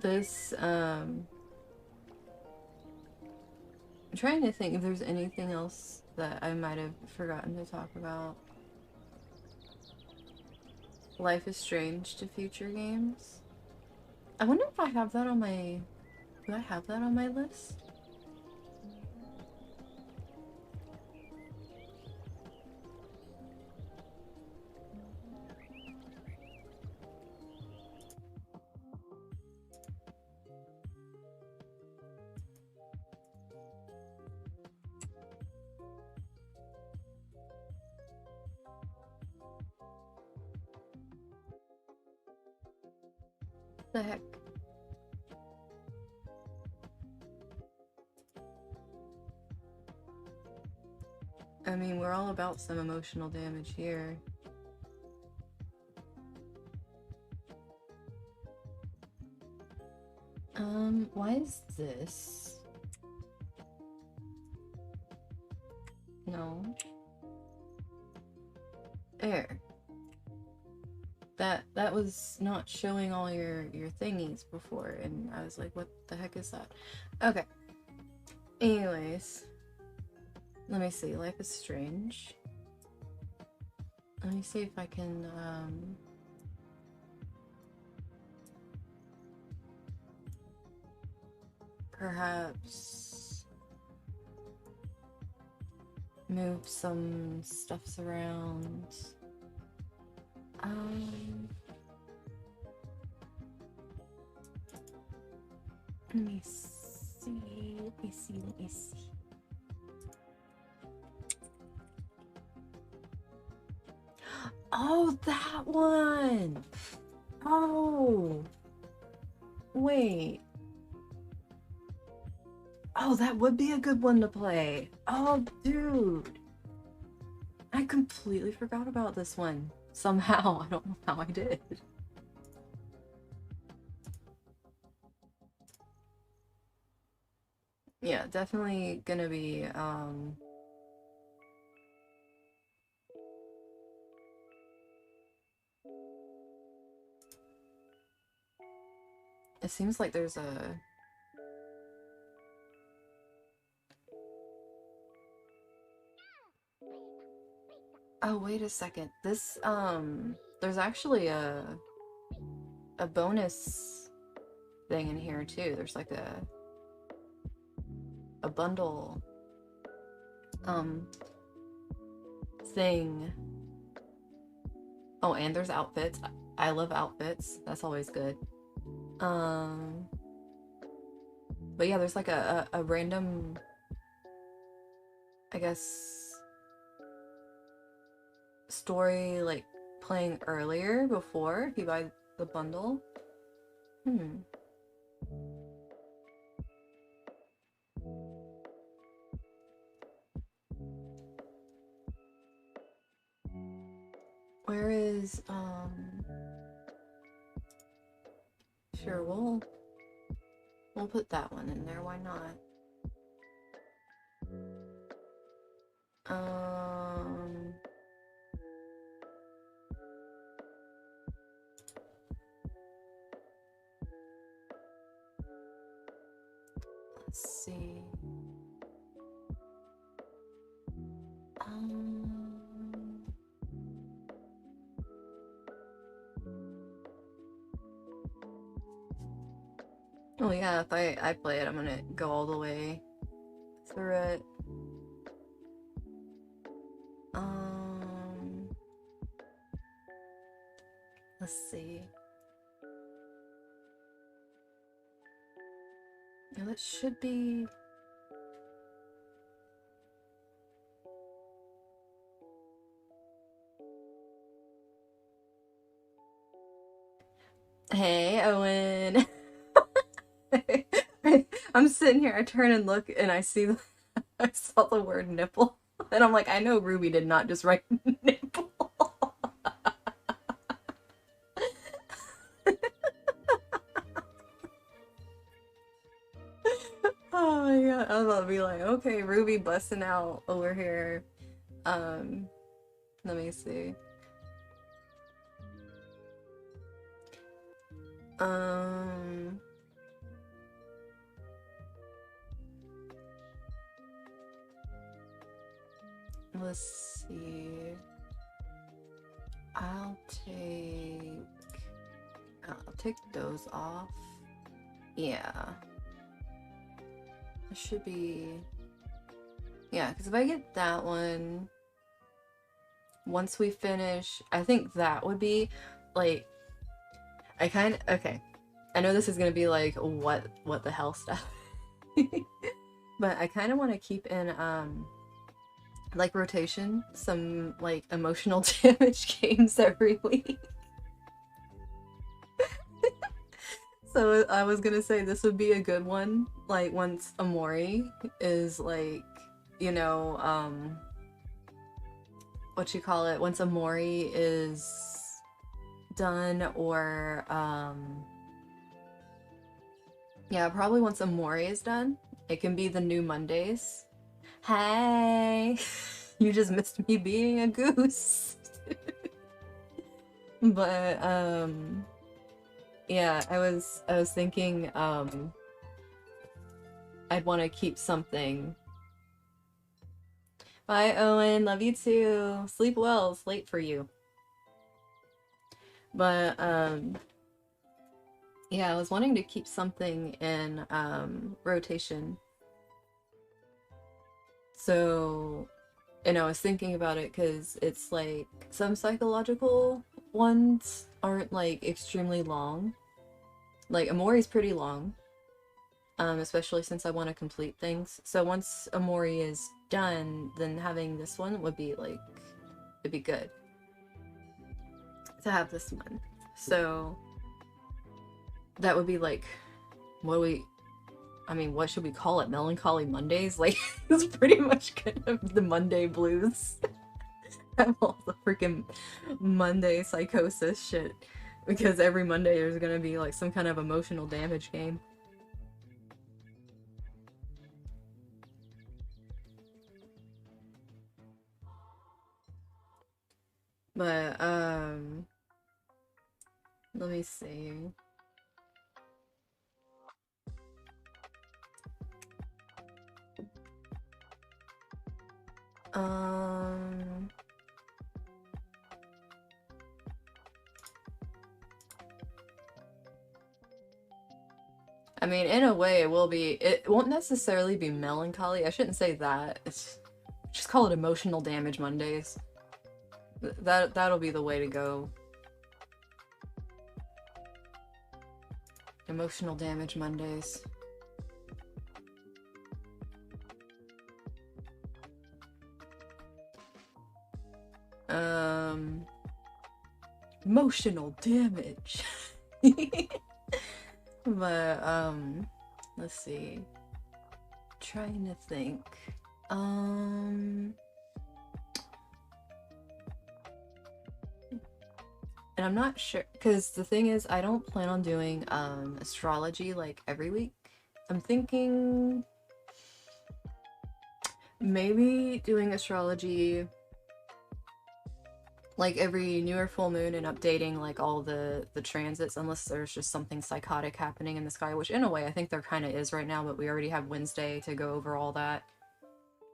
This, I'm trying to think if there's anything else that I might have forgotten to talk about. Life is Strange to future games. I wonder if I have that on my... Do I have that on my list? The heck? I mean, we're all about some emotional damage here. Why is this? No. There. That was not showing all your thingies before, and I was like, what the heck is that? Okay. Anyways. Let me see. Life is Strange. Let me see if I can, perhaps move some stuffs around. Let me see. Let me see. Let me see. Oh, that one! Oh! Wait. Oh, that would be a good one to play. Oh, dude. I completely forgot about this one. Somehow. I don't know how I did. Yeah, definitely gonna be, it seems like there's a... Oh, wait a second. This, there's actually a bonus thing in here too. There's like a bundle, thing. Oh, and there's outfits. I love outfits. That's always good. But yeah, there's like a random, I guess, story like playing earlier before you buy the bundle. Where is, sure, we'll put that one in there, why not? Let's see. Oh yeah, if I play it, I'm gonna go all the way through it. Let's see. Yeah, that should be... Hey, Owen. I'm sitting here, I turn and look, and I see, I saw the word nipple. And I'm like, I know Ruby did not just write nipple. Oh my god, I was about to be like, okay, Ruby busting out over here. Let me see. let's see. I'll take those off. Yeah. It should be... Yeah, because if I get that one, once we finish, I think that would be, like, okay. I know this is gonna be like, what the hell stuff. But I kind of want to keep in, like, rotation some, like, emotional damage games every week. So I was gonna say this would be a good one, like, once Amori is, like, you know, what you call it, once Amori is done, or, yeah, probably once Amori is done. It can be the new Mondays. Hey! You just missed me being a goose. But, yeah, I was thinking, I'd want to keep something. Bye, Owen. Love you too. Sleep well. It's late for you. But, yeah, I was wanting to keep something in, rotation. So, and I was thinking about it because it's like some psychological ones aren't like extremely long. Like Amori's pretty long, especially since I want to complete things. So once Amori is done, then having this one would be like, it'd be good to have this one. So that would be like, what should we call it? Melancholy Mondays? Like, it's pretty much kind of the Monday blues. I have all the freaking Monday psychosis shit. Because every Monday there's gonna be like some kind of emotional damage game. But, let me see. I mean, in a way, it won't necessarily be melancholy. I shouldn't say that. It's just call it emotional damage Mondays. That'll be the way to go. Emotional damage Mondays. Emotional damage. But, let's see. Trying to think. And I'm not sure, because the thing is, I don't plan on doing, astrology, like, every week. I'm thinking maybe doing astrology like every new or full moon and updating like all the transits, unless there's just something psychotic happening in the sky, which in a way I think there kind of is right now, but we already have Wednesday to go over all that.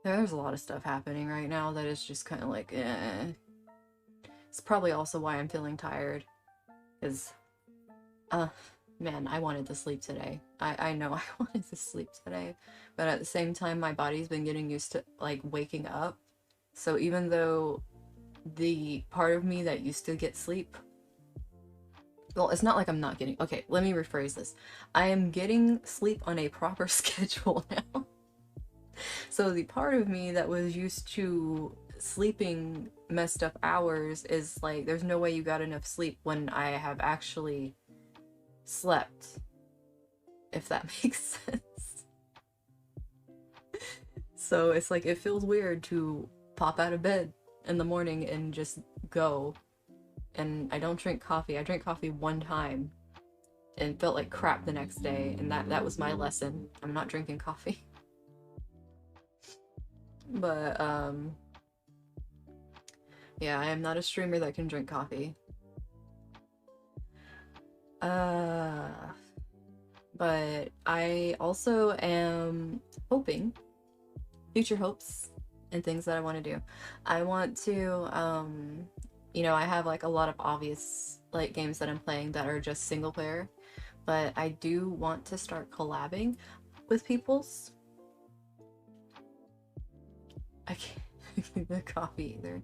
There's a lot of stuff happening right now that is just kind of like, eh. It's probably also why I'm feeling tired, because, man, I wanted to sleep today. I know I wanted to sleep today, but at the same time, my body's been getting used to, like, waking up. So even though the part of me that used to get sleep, well, it's not like I'm not getting, okay, let me rephrase this. I am getting sleep on a proper schedule now. So the part of me that was used to sleeping messed up hours is like, there's no way you got enough sleep when I have actually slept, if that makes sense. So it's like, it feels weird to pop out of bed in the morning and just go. And I don't drink coffee. I drank coffee one time and felt like crap the next day, and that was my lesson. I'm not drinking coffee. But yeah, I am not a streamer that can drink coffee. But I also am hoping, future hopes, and things that I want to do. I want to, you know, I have like a lot of obvious like games that I'm playing that are just single player, but I do want to start collabing with people's. I can't get the coffee either,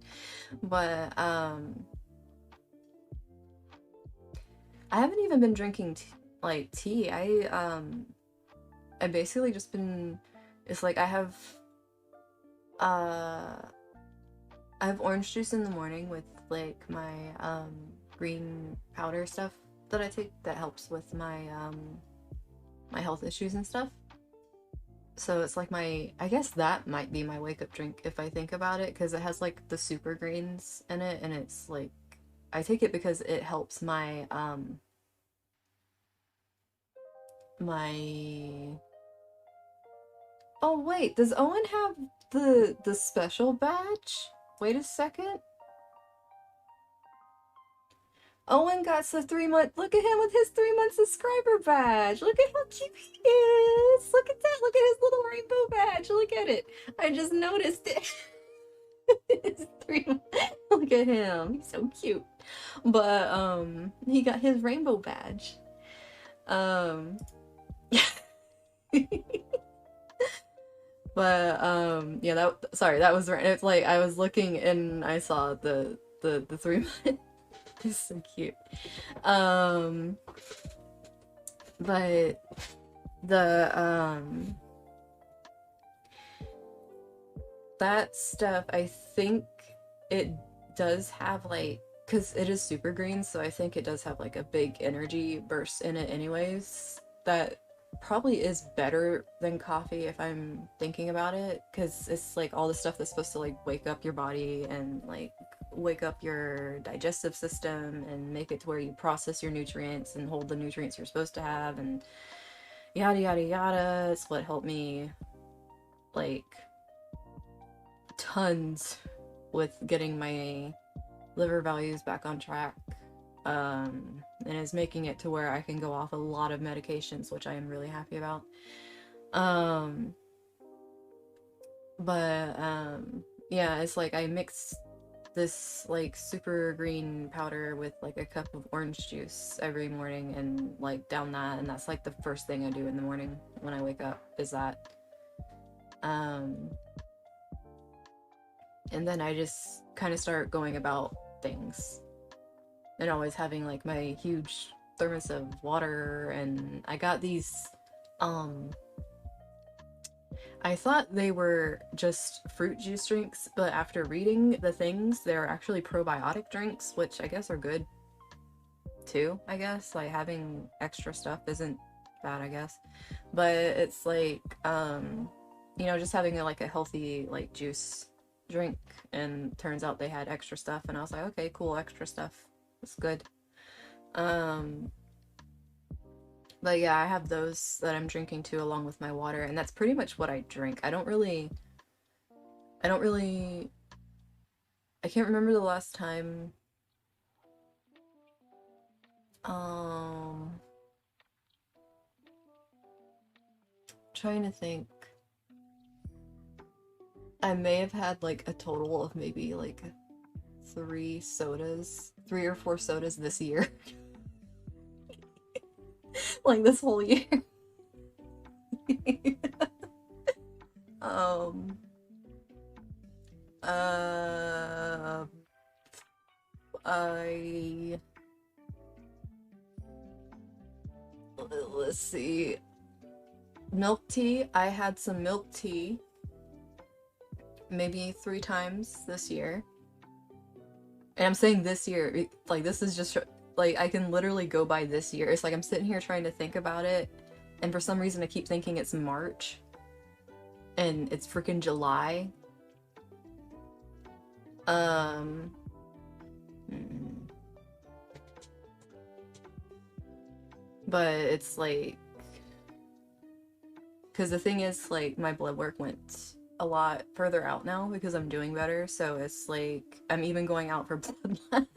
but I haven't even been drinking like tea. I basically just been. It's like uh I have orange juice in the morning with like my green powder stuff that I take that helps with my my health issues and stuff. So it's like my, I guess that might be my wake up drink if I think about it, because it has like the super greens in it, and it's like I take it because it helps my oh wait, does Owen have the special badge? Wait a second. Owen got the 3 month. Look at him with his 3 month subscriber badge. Look at how cute he is. Look at that. Look at his little rainbow badge. Look at it. I just noticed it. His 3 month. Look at him. He's so cute. But he got his rainbow badge. Um, but yeah. That sorry. That was right. It's like I was looking and I saw the 3 month. He's so cute. Um, but the that stuff, I think it does have like, because it is super green, so I think it does have like a big energy burst in it anyways, that probably is better than coffee if I'm thinking about it, because it's like all the stuff that's supposed to like wake up your body and like wake up your digestive system and make it to where you process your nutrients and hold the nutrients you're supposed to have and yada yada yada. It's what helped me like tons with getting my liver values back on track, and is making it to where I can go off a lot of medications, which I am really happy about. um but yeah, it's like I mix this like super green powder with like a cup of orange juice every morning and like down that, and that's like the first thing I do in the morning when I wake up is that. um and then I just kind of start going about things and always having like my huge thermos of water. And I got these, um I thought they were just fruit juice drinks, but after reading the things, they're actually probiotic drinks, which I guess are good too. I guess like having extra stuff isn't bad, I guess. But it's like you know, just having like a healthy like juice drink, and turns out they had extra stuff, and I was like, okay, cool, extra stuff, that's good. um but yeah, I have those that I'm drinking too along with my water, and that's pretty much what I drink. I don't really I can't remember the last time. um Trying to think. I may have had like a total of maybe like 3 or 4 sodas this year. Like this whole year. um uh I let's see. Milk tea. I had some milk tea maybe 3 times this year. And I'm saying this year, like this is just like I can literally go by this year. It's like I'm sitting here trying to think about it, and for some reason I keep thinking it's March and it's freaking July. Um hmm. But it's like, because the thing is, like, my blood work went a lot further out now because I'm doing better, so it's like I'm even going out for blood labs.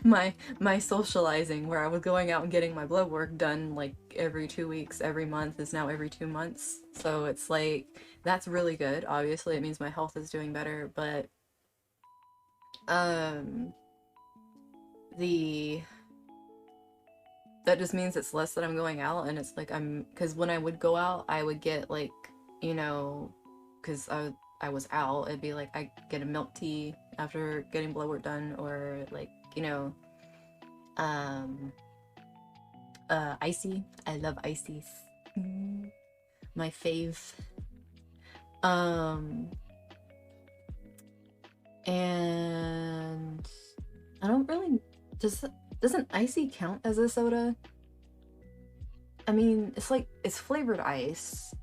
My socializing, where I was going out and getting my blood work done like every 2 weeks, every month, is now every 2 months. So it's like that's really good. Obviously, it means my health is doing better, but um the that just means it's less that I'm going out, and it's like because when I would go out, I would get like, you know, because I was out, it'd be like I get a milk tea after getting blood work done, or like, you know, um, icy. I love ices. My fave. Um, and I don't really doesn't icy count as a soda? I mean, it's like it's flavored ice.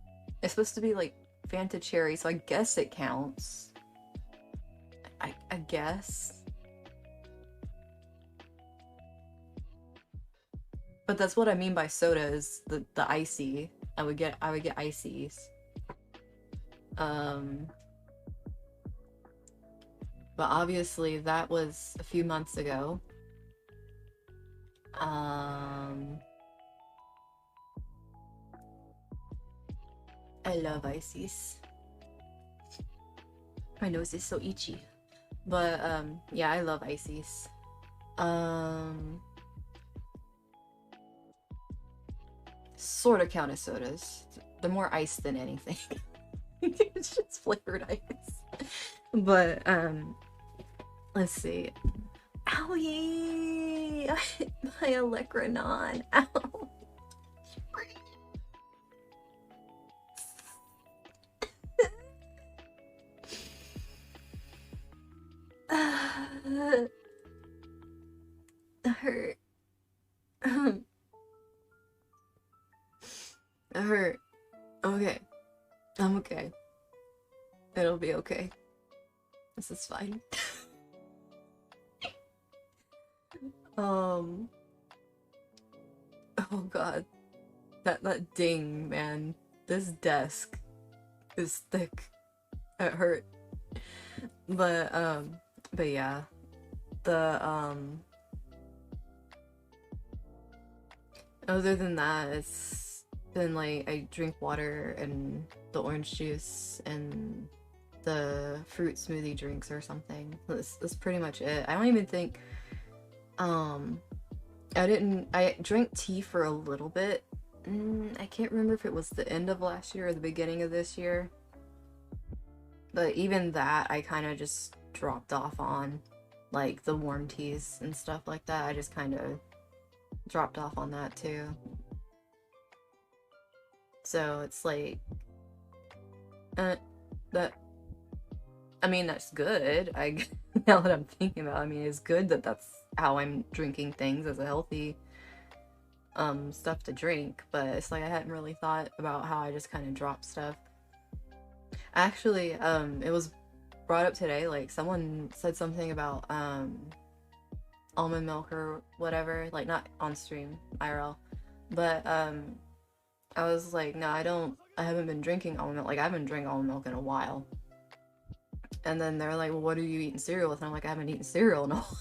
It's supposed to be like Fanta cherry, so I guess it counts. I guess. But that's what I mean by soda is the icy. I would get ices. Um but obviously that was a few months ago. I love ices. My nose is so itchy. But yeah, I love ices. Sort of count as sodas. They're more ice than anything. It's just flavored ice. But let's see. Owie! I hit my Electronon. Ow. It hurt. It hurt. Okay. I'm okay. It'll be okay. This is fine. Oh god. That ding, man. This desk is thick. It hurt. But yeah. The other than that, it's been like I drink water and the orange juice and the fruit smoothie drinks or something. That's pretty much it. I don't even think I drank tea for a little bit. I can't remember if it was the end of last year or the beginning of this year. But even that I kind of just dropped off on, like the warm teas and stuff like that. I just kind of dropped off on that too. So it's like that I mean, that's good. Now that I'm thinking about it, I mean, it's good that that's how I'm drinking things as a healthy stuff to drink, but it's like I hadn't really thought about how I just kind of drop stuff. Actually, it was brought up today, like someone said something about almond milk or whatever, like not on stream, IRL, but I was like, no, I haven't been drinking almond milk, like I haven't drank almond milk in a while. And then they're like, well, what are you eating cereal with? And I'm like, I haven't eaten cereal in a while.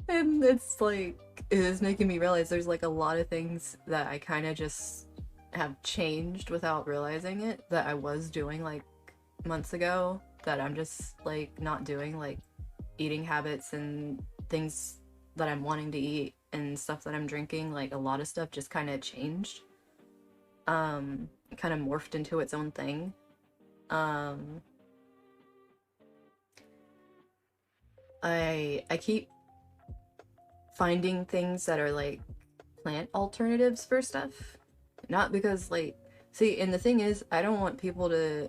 And it's like, it is making me realize there's like a lot of things that I kind of just have changed without realizing it, that I was doing like months ago, that I'm just like not doing, like eating habits and things that I'm wanting to eat and stuff that I'm drinking. Like a lot of stuff just kind of changed, kind of morphed into its own thing. I keep finding things that are like plant alternatives for stuff. Not because like, see, and the thing is, I don't want people to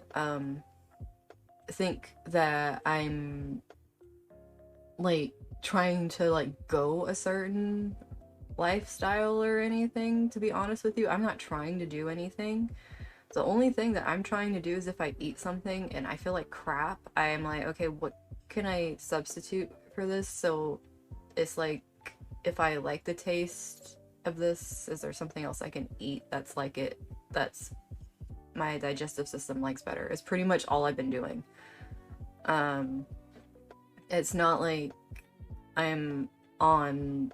think that I'm like trying to like go a certain lifestyle or anything, to be honest with you. I'm not trying to do anything. The only thing that I'm trying to do is if I eat something and I feel like crap, I'm like, okay, what can I substitute for this? So it's like, if I like the taste of this, is there something else I can eat that's like it, that's my digestive system likes better? It's pretty much all I've been doing. It's not like I'm on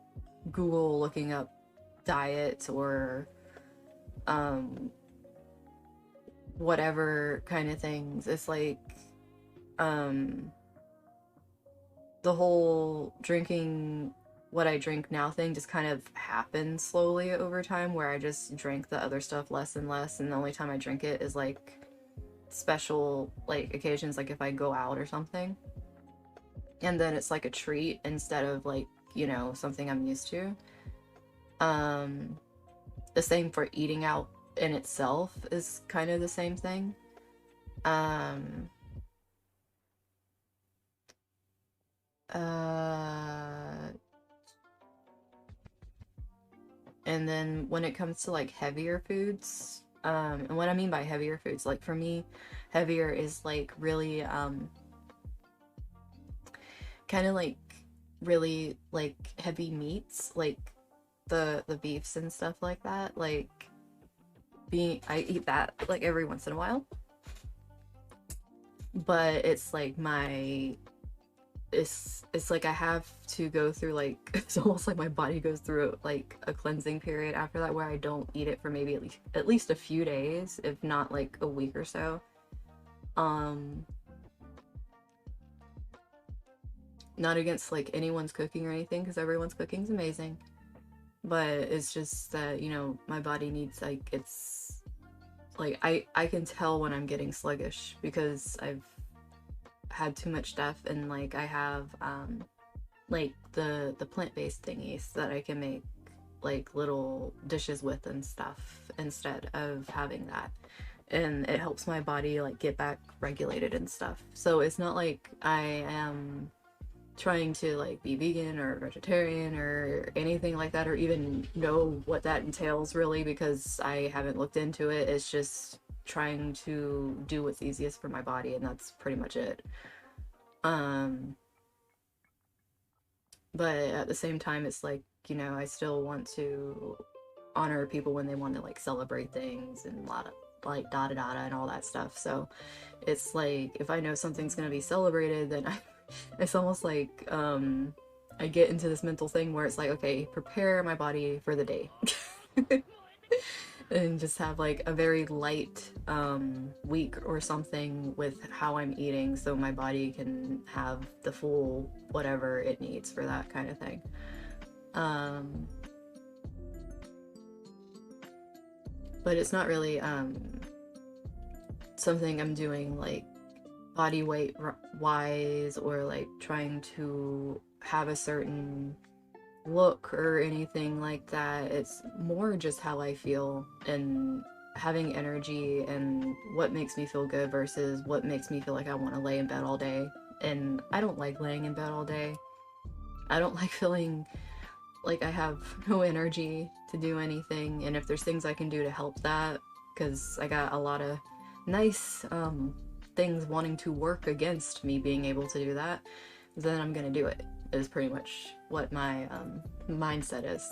Google looking up diets or whatever kind of things. It's like, um, the whole drinking what I drink now thing just kind of happened slowly over time, where I just drank the other stuff less and less, and the only time I drink it is like special like occasions, like if I go out or something. And then it's like a treat instead of like, something I'm used to. Um, the same for eating out in itself is kind of the same thing. Um, uh, and then when it comes to like heavier foods, and what I mean by heavier foods, like for me, heavier is like really, kind of like really like heavy meats, like the beefs and stuff like that. Like I eat that like every once in a while, but it's like it's like I have to go through like it's almost like my body goes through like a cleansing period after that, where I don't eat it for maybe at least a few days, if not like a week or so. Um, Not against like anyone's cooking or anything, because everyone's cooking's amazing, but it's just that, my body needs like it's like I can tell when I'm getting sluggish because I've had too much stuff, and like I have like the plant-based thingies that I can make like little dishes with and stuff instead of having that, and it helps my body like get back regulated and stuff. So it's not like I am trying to like be vegan or vegetarian or anything like that, or even know what that entails really, because I haven't looked into it. It's just trying to do what's easiest for my body, and that's pretty much it. um but at the same time, it's like, I still want to honor people when they want to like celebrate things and a lot of like da da da da and all that stuff. So it's like if I know something's going to be celebrated, then it's almost like I get into this mental thing where it's like, okay, prepare my body for the day. And just have like a very light week or something with how I'm eating, so my body can have the full whatever it needs for that kind of thing. um but it's not really something I'm doing like body weight wise, or like trying to have a certain look or anything like that. It's more just how I feel and having energy, and what makes me feel good versus what makes me feel like I want to lay in bed all day. And I don't like laying in bed all day. I don't like feeling like I have no energy to do anything. And if there's things I can do to help that, because I got a lot of nice things wanting to work against me being able to do that, then I'm gonna do it, is pretty much what my mindset is.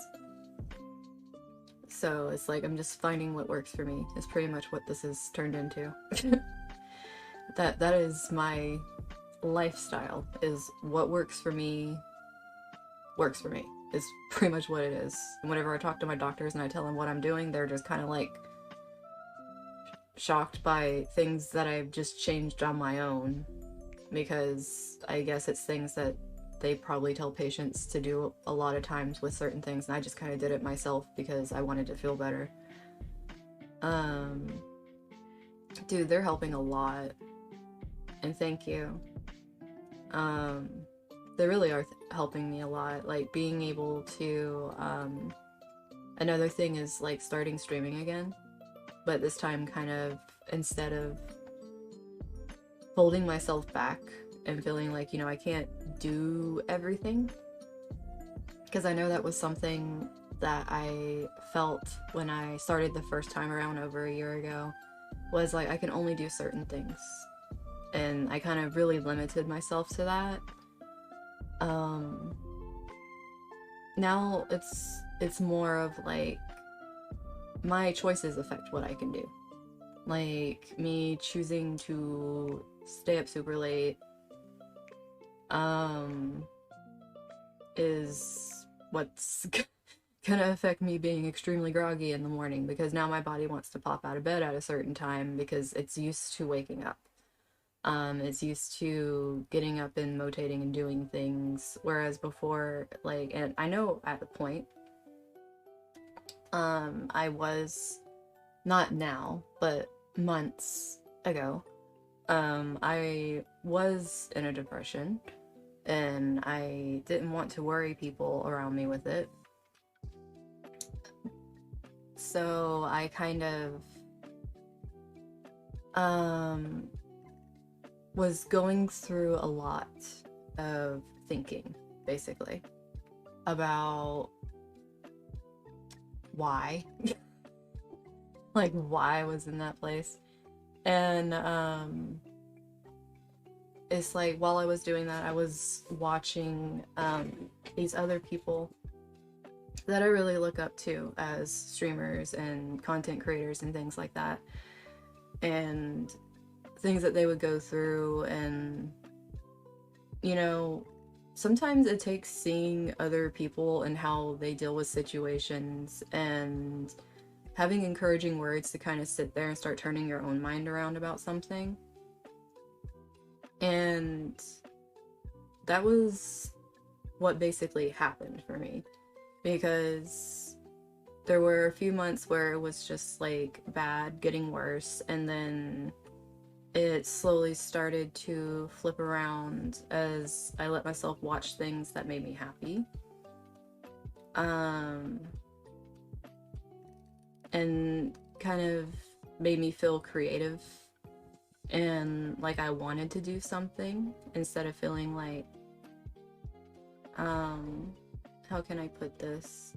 So it's like I'm just finding what works for me, is pretty much what this has turned into. That is my lifestyle, is what works for me, is pretty much what it is. And whenever I talk to my doctors and I tell them what I'm doing, they're just kind of like shocked by things that I've just changed on my own, because I guess it's things that they probably tell patients to do a lot of times with certain things, and I just kind of did it myself because I wanted to feel better. Um, Dude, they're helping a lot, and thank you. Um, they really are helping me a lot, like being able to, another thing is like starting streaming again, but this time kind of, instead of holding myself back and feeling like, I can't do everything, because I know that was something that I felt when I started the first time around over a year ago, was like I can only do certain things, and I kind of really limited myself to that. Now it's more of like my choices affect what I can do. Like me choosing to stay up super late is what's gonna affect me being extremely groggy in the morning because now my body wants to pop out of bed at a certain time because it's used to waking up. It's used to getting up and motating and doing things, whereas before, like, and I know at the point, I was, not now, but months ago, I was in a depression and I didn't want to worry people around me with it. So I kind of, was going through a lot of thinking, basically, about why. Like, why I was in that place. And, it's like, while I was doing that, I was watching, these other people that I really look up to as streamers and content creators and things like that. And things that they would go through, and you know, sometimes it takes seeing other people and how they deal with situations and having encouraging words to kind of sit there and start turning your own mind around about something. And that was what basically happened for me, because there were a few months where it was just like bad, getting worse, and then it slowly started to flip around as I let myself watch things that made me happy. And kind of made me feel creative and like I wanted to do something instead of feeling like, how can I put this?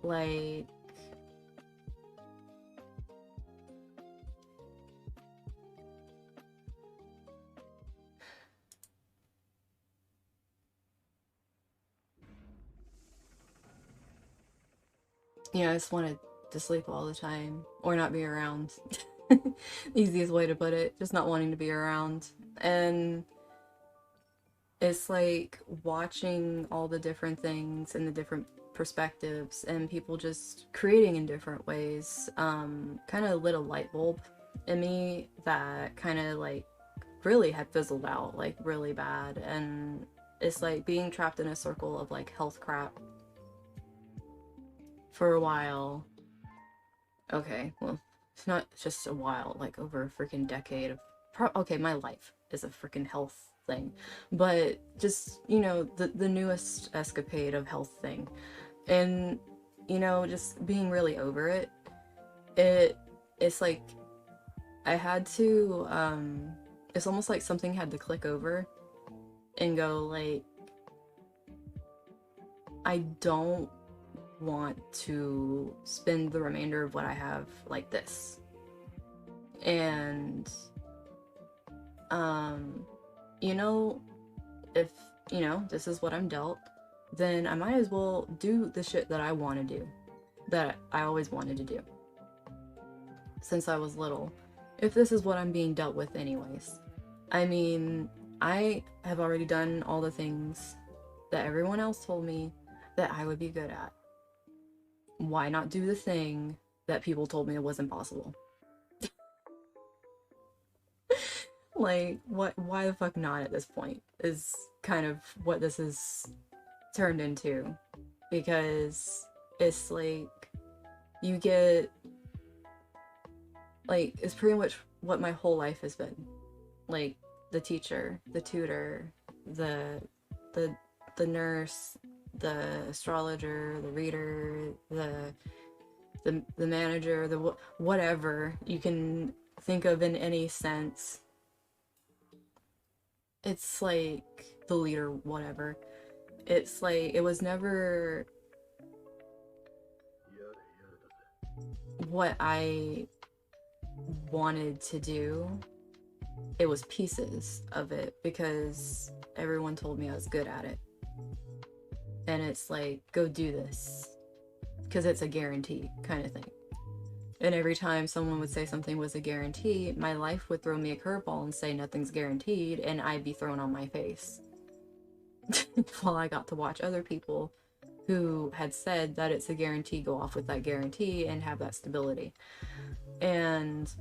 Like, you know, I just wanted to sleep all the time or not be around. Easiest way to put it, just not wanting to be around. And it's like watching all the different things and the different perspectives and people just creating in different ways, kind of lit a light bulb in me that kind of like really had fizzled out like really bad. And it's like being trapped in a circle of like health crap for a while. Okay, well, it's not just a while, like over a freaking decade of okay, my life is a freaking health thing, but just, you know, the newest escapade of health thing. And, you know, just being really over it. It's like I had to, it's almost like something had to click over and go like, I don't want to spend the remainder of what I have like this. And you know, if you know this is what I'm dealt, then I might as well do the shit that I want to do, that I always wanted to do since I was little, if this is what I'm being dealt with anyways. I mean, I have already done all the things that everyone else told me that I would be good at. Why not do the thing that people told me it wasn't possible? Like, what? Why the fuck not at this point is kind of what this is turned into. Because it's like, you get, like, it's pretty much what my whole life has been. Like, the teacher, the tutor, the nurse, the astrologer, the reader, the manager, the whatever you can think of in any sense. It's like the leader, whatever. It's like, it was never what I wanted to do. It was pieces of it because everyone told me I was good at it. And it's like, go do this because it's a guarantee kind of thing. And every time someone would say something was a guarantee, my life would throw me a curveball and say nothing's guaranteed, and I'd be thrown on my face. while I got to watch other people who had said that it's a guarantee go off with that guarantee and have that stability. And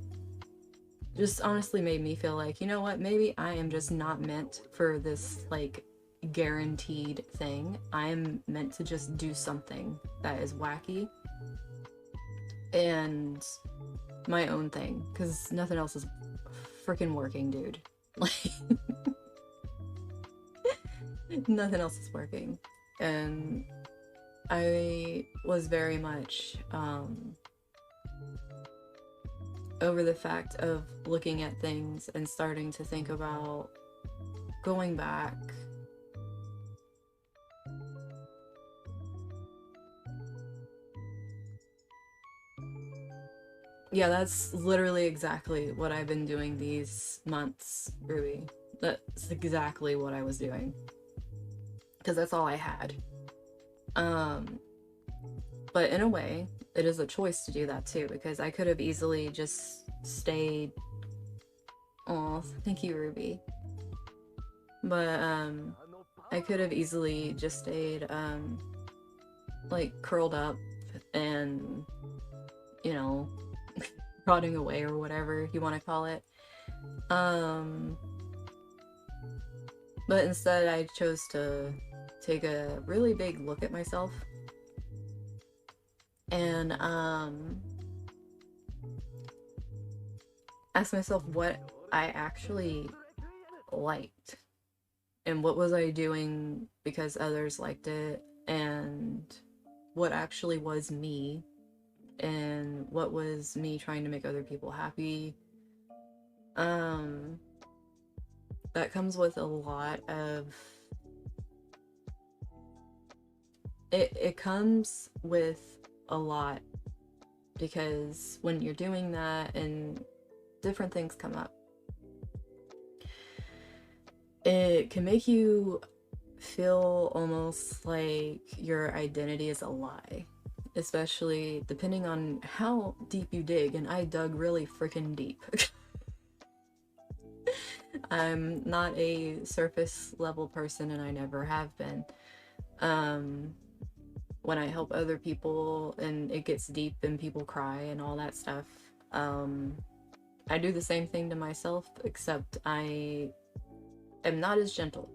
just honestly made me feel like, you know what, maybe I am just not meant for this like guaranteed thing. I am meant to just do something that is wacky and my own thing, because nothing else is freaking working, dude. Like, nothing else is working. And I was very much over the fact of looking at things and starting to think about going back. Yeah, that's literally exactly what I've been doing these months, Ruby. That's exactly what I was doing. Because that's all I had. But in a way, it is a choice to do that too, because I could have easily just stayed. Oh, thank you, Ruby. But I could have easily just stayed like curled up and, you know, rotting away or whatever you want to call it. But instead I chose to take a really big look at myself and ask myself what I actually liked and what was I doing because others liked it, and what actually was me and what was me trying to make other people happy. That comes with a lot of it comes with a lot, because when you're doing that and different things come up, it can make you feel almost like your identity is a lie, especially depending on how deep you dig, and I dug really freaking deep. I'm not a surface level person, and I never have been. When I help other people and it gets deep and people cry and all that stuff, I do the same thing to myself, except I am not as gentle.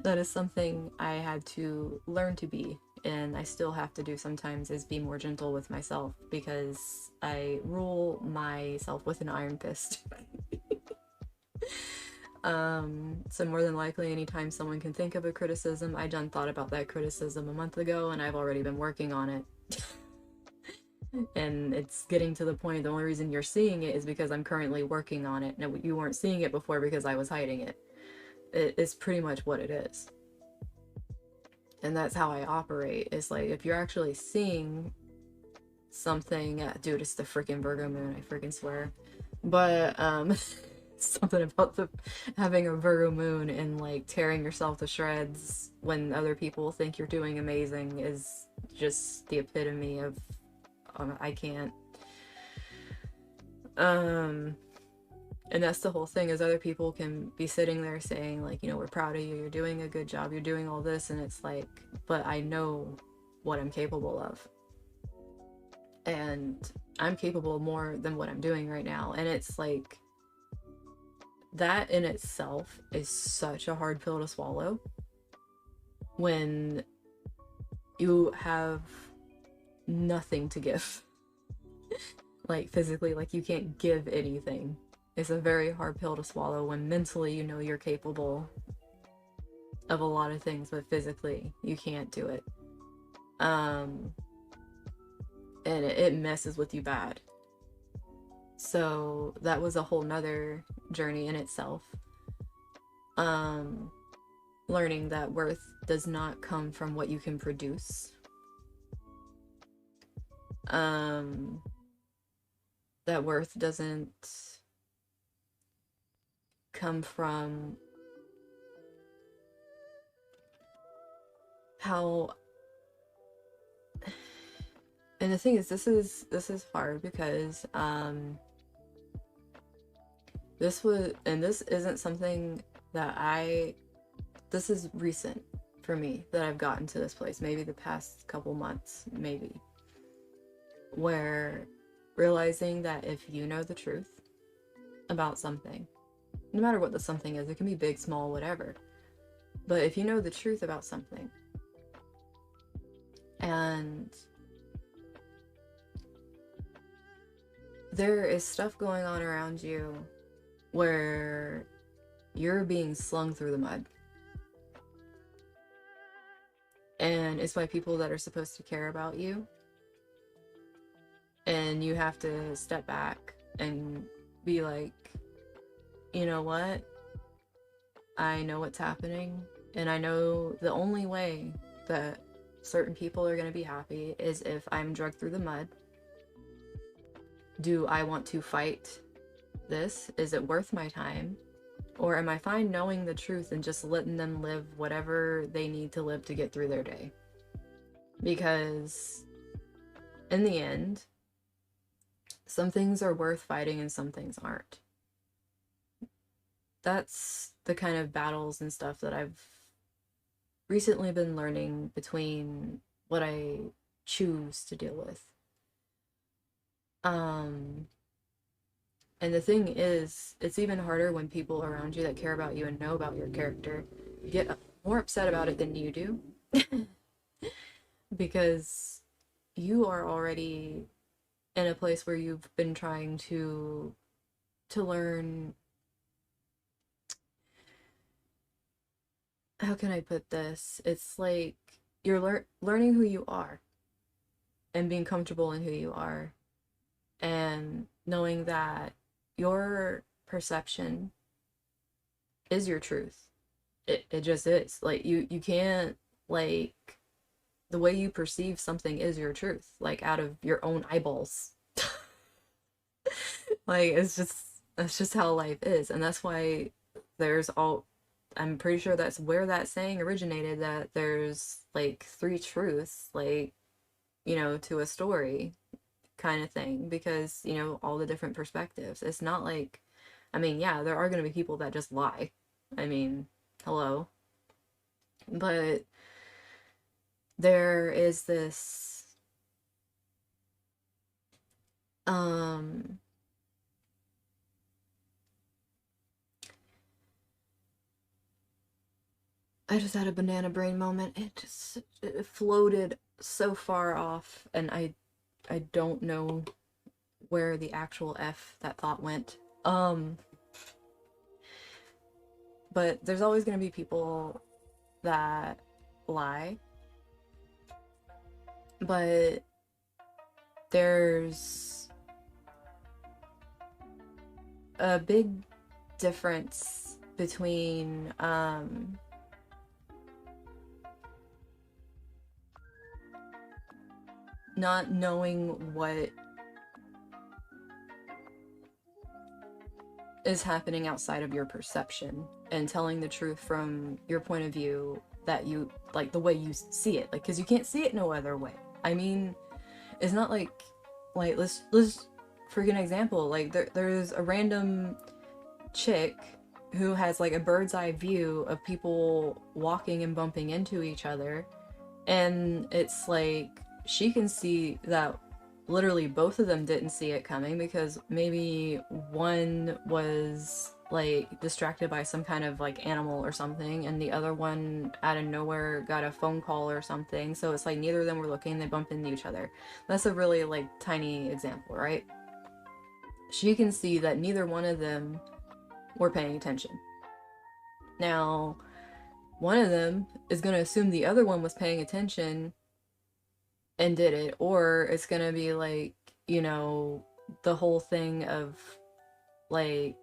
That is something I had to learn to be, and I still have to do sometimes, is be more gentle with myself, because I rule myself with an iron fist. So more than likely, anytime someone can think of a criticism, I done thought about that criticism a month ago and I've already been working on it. And it's getting to the point, the only reason you're seeing it is because I'm currently working on it. Now, you weren't seeing it before because I was hiding it. It's pretty much what it is. And that's how I operate. It's like, if you're actually seeing something, dude, it's the freaking Virgo moon, I freaking swear. But, something about having a Virgo moon and like tearing yourself to shreds when other people think you're doing amazing is just the epitome of I can't. And that's the whole thing, is other people can be sitting there saying like, you know, we're proud of you, you're doing a good job, you're doing all this, and it's like, but I know what I'm capable of, and I'm capable of more than what I'm doing right now. And it's like, that in itself is such a hard pill to swallow when you have nothing to give. Like physically, like you can't give anything. It's a very hard pill to swallow when mentally you know you're capable of a lot of things, but physically you can't do it. And it messes with you bad. So that was a whole nother journey in itself. Learning that worth does not come from what you can produce. That worth doesn't come from how. And the thing is, this is hard because this isn't something that I this is recent for me that I've gotten to this place, maybe the past couple months, maybe, where realizing that if you know the truth about something, no matter what the something is, it can be big, small, whatever, but if you know the truth about something and there is stuff going on around you where you're being slung through the mud, and it's by people that are supposed to care about you, and you have to step back and be like, you know what, I know what's happening, and I know the only way that certain people are going to be happy is if I'm dragged through the mud. Do I want to fight this? Is it worth my time? Or am I fine knowing the truth and just letting them live whatever they need to live to get through their day? Because in the end, some things are worth fighting and some things aren't. That's the kind of battles and stuff that I've recently been learning between what I choose to deal with. And the thing is, it's even harder when people around you that care about you and know about your character get more upset about it than you do. Because you are already in a place where you've been trying to learn, how can I put this? It's like you're learning who you are and being comfortable in who you are and knowing that your perception is your truth. It just is. Like you can't, like, the way you perceive something is your truth, like out of your own eyeballs. Like that's just how life is. And that's why I'm pretty sure that's where that saying originated, that there's like three truths, like, you know, to a story kind of thing, because, you know, all the different perspectives. It's not like, I mean, yeah, there are going to be people that just lie. I mean, hello. But there is this, I just had a banana brain moment. It floated so far off, and I don't know where the actual F that thought went. But there's always going to be people that lie. But there's a big difference between not knowing what is happening outside of your perception and telling the truth from your point of view, that you like the way you see it, like, because you can't see it no other way. I mean, it's not like let's freaking example, like there's a random chick who has like a bird's eye view of people walking and bumping into each other, and it's like she can see that literally both of them didn't see it coming, because maybe one was like distracted by some kind of like animal or something, and the other one out of nowhere got a phone call or something, so it's like neither of them were looking, they bump into each other. That's a really like tiny example, right? She can see that neither one of them were paying attention. Now, one of them is going to assume the other one was paying attention and did it, or it's going to be like, you know, the whole thing of like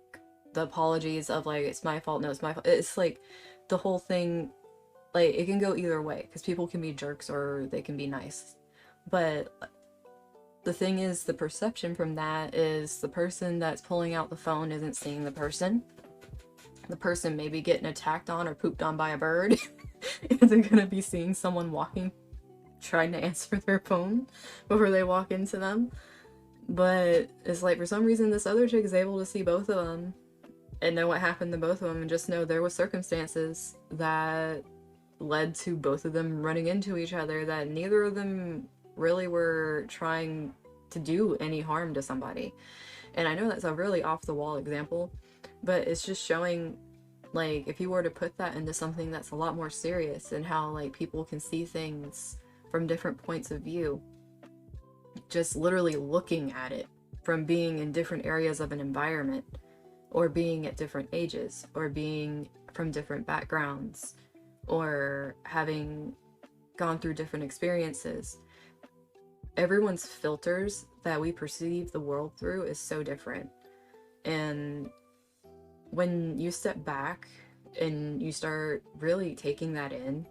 the apologies of like, it's my fault, no, it's my fault. It's like the whole thing, like it can go either way, because people can be jerks or they can be nice. But the thing is, the perception from that is the person that's pulling out the phone isn't seeing the person. The person may be getting attacked on or pooped on by a bird. And they're gonna be seeing someone walking, trying to answer their phone before they walk into them. But it's like, for some reason, this other chick is able to see both of them. and then what happened to both of them, and just know there was circumstances that led to both of them running into each other, that neither of them really were trying to do any harm to somebody. And I know that's a really off the wall example, but it's just showing, like, if you were to put that into something that's a lot more serious, and how like people can see things from different points of view, just literally looking at it from being in different areas of an environment, or being at different ages, or being from different backgrounds, or having gone through different experiences. Everyone's filters that we perceive the world through is so different. And when you step back and you start really taking that in,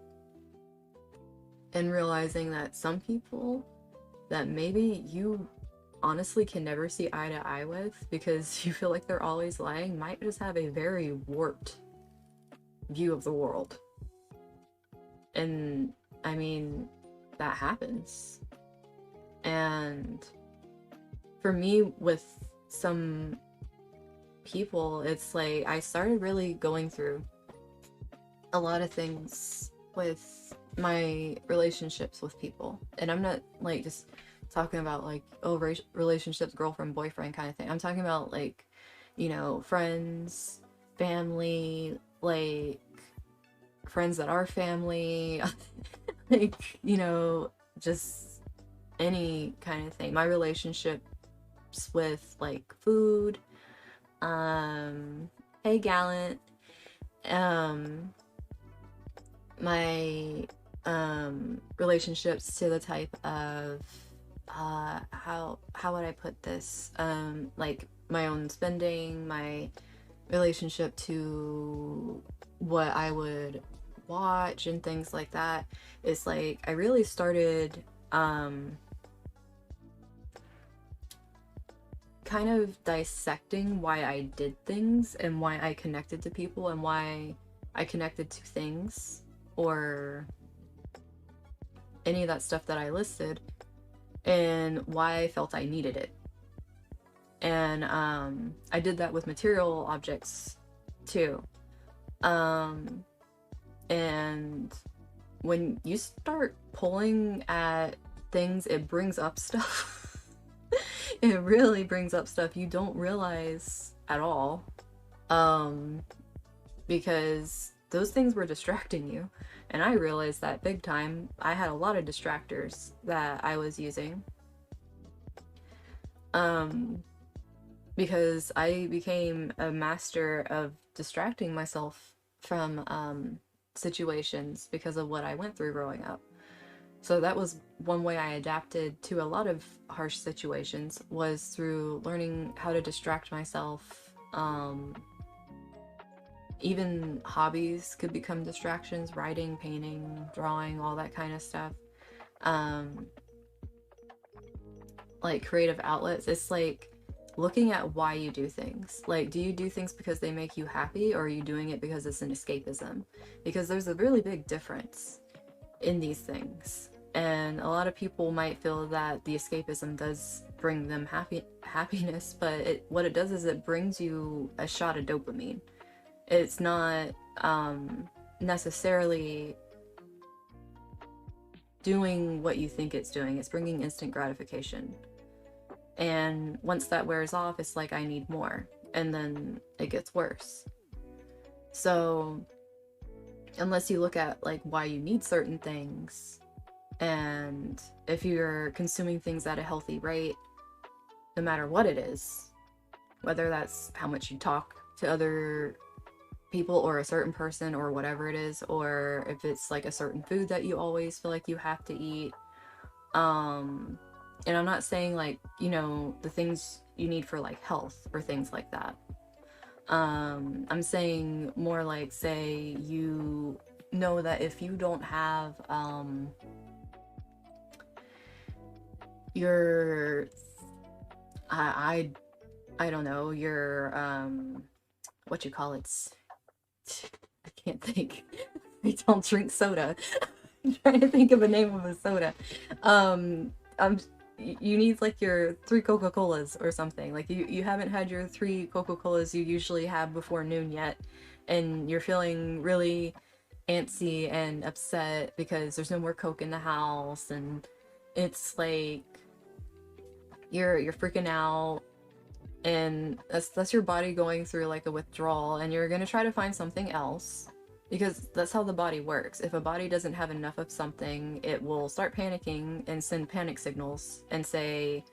and realizing that some people that maybe you honestly can never see eye to eye with because you feel like they're always lying, might just have a very warped view of the world. And I mean, that happens. And for me, with some people, it's like I started really going through a lot of things with my relationships with people. And I'm not like just talking about like, oh, relationships, girlfriend, boyfriend kind of thing. I'm talking about like, you know, friends, family, like friends that are family, like, you know, just any kind of thing. My relationships with like food, hey Gallant, my relationships to the type of how would I put this, like my own spending, my relationship to what I would watch and things like that. It's like I really started kind of dissecting why I did things, and why I connected to people, and why I connected to things, or any of that stuff that I listed, and why I felt I needed it. And I did that with material objects too. And when you start pulling at things, it brings up stuff. It really brings up stuff you don't realize at all, because those things were distracting you. And I realized that big time. I had a lot of distractors that I was using, because I became a master of distracting myself from situations because of what I went through growing up. So that was one way I adapted to a lot of harsh situations, was through learning how to distract myself. Even hobbies could become distractions: writing, painting, drawing, all that kind of stuff. Like creative outlets, it's like looking at why you do things. Like, do you do things because they make you happy, or are you doing it because it's an escapism? Because there's a really big difference in these things. And a lot of people might feel that the escapism does bring them happiness, but what it does is it brings you a shot of dopamine. It's not necessarily doing what you think it's doing. It's bringing instant gratification. And once that wears off, it's like, I need more. And then it gets worse. So unless you look at like why you need certain things, and if you're consuming things at a healthy rate, no matter what it is, whether that's how much you talk to other people or a certain person or whatever it is, or if it's like a certain food that you always feel like you have to eat. And I'm not saying like, you know, the things you need for like health or things like that. I'm saying more like, say you know that if you don't have your I don't know, your what you call it, I can't think. I don't drink soda. I'm trying to think of a name of a soda. Um you need like your 3 Coca-Colas or something. Like you haven't had your 3 Coca-Colas you usually have before noon yet, and you're feeling really antsy and upset because there's no more Coke in the house, and it's like you're freaking out, and that's your body going through like a withdrawal, and you're gonna try to find something else because that's how the body works. If a body doesn't have enough of something, it will start panicking and send panic signals and say,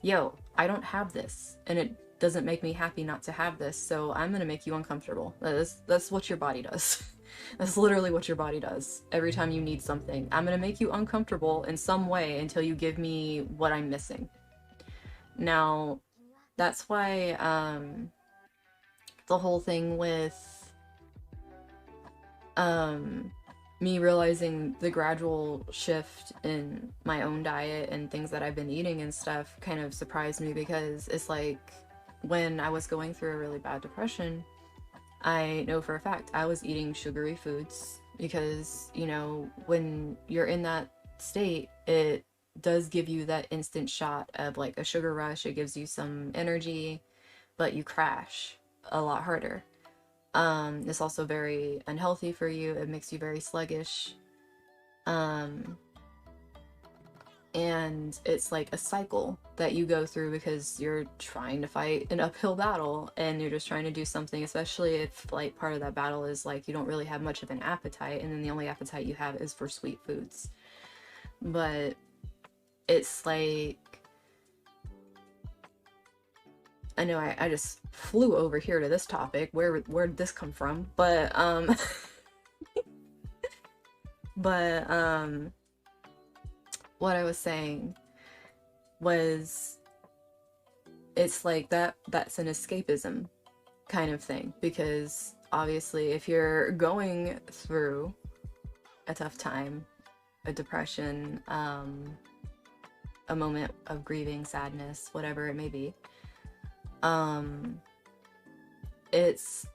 yo, I don't have this, and it doesn't make me happy not to have this, so I'm gonna make you uncomfortable. That's what your body does. That's literally what your body does every time you need something. I'm gonna make you uncomfortable in some way until you give me what I'm missing. Now, that's why the whole thing with me realizing the gradual shift in my own diet and things that I've been eating and stuff kind of surprised me, because it's like when I was going through a really bad depression, I know for a fact I was eating sugary foods because, you know, when you're in that state, it does give you that instant shot of like a sugar rush. It gives you some energy, but you crash a lot harder. It's also very unhealthy for you. It makes you very sluggish. And it's like a cycle that you go through because you're trying to fight an uphill battle, and you're just trying to do something, especially if like part of that battle is like you don't really have much of an appetite, and then the only appetite you have is for sweet foods. But it's like, I know I just flew over here to this topic. Where did this come from? But but what I was saying was, it's like that's an escapism kind of thing, because obviously if you're going through a tough time, a depression, a moment of grieving, sadness, whatever it may be,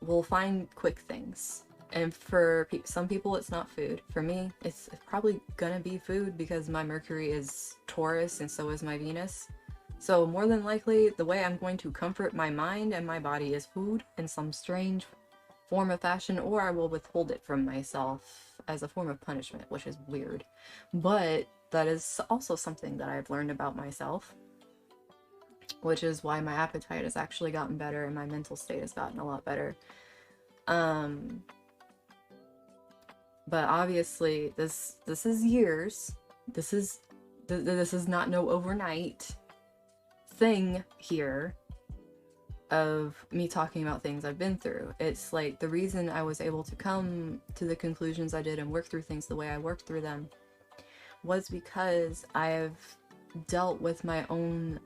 we'll find quick things. And for some people, it's not food. For me, it's probably gonna be food because my Mercury is Taurus and so is my Venus. So more than likely, the way I'm going to comfort my mind and my body is food in some strange form of fashion, or I will withhold it from myself as a form of punishment, which is weird. But that is also something that I've learned about myself, which is why my appetite has actually gotten better and my mental state has gotten a lot better. But obviously this is years. This is not no overnight thing here of me talking about things I've been through. It's like the reason I was able to come to the conclusions I did and work through things the way I worked through them was because I've dealt with my own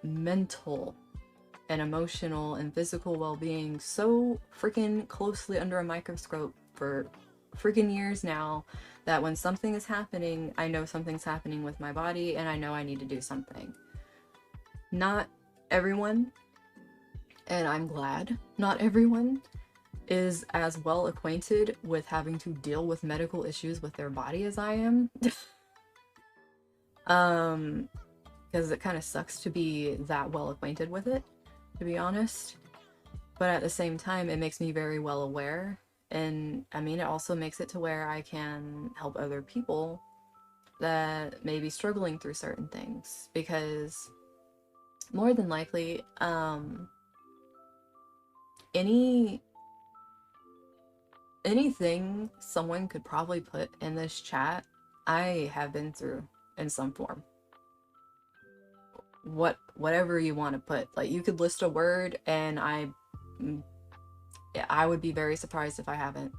mental and emotional and physical well-being so freaking closely under a microscope for freaking years now, that when something is happening, I know something's happening with my body and I know I need to do something. Not everyone, and I'm glad not everyone, is as well acquainted with having to deal with medical issues with their body as I am. Because it kind of sucks to be that well acquainted with it, to be honest. But at the same time, it makes me very well aware. And I mean, it also makes it to where I can help other people that may be struggling through certain things, because more than likely, anything someone could probably put in this chat, I have been through in some form. Whatever you want to put, like you could list a word and I would be very surprised if I haven't.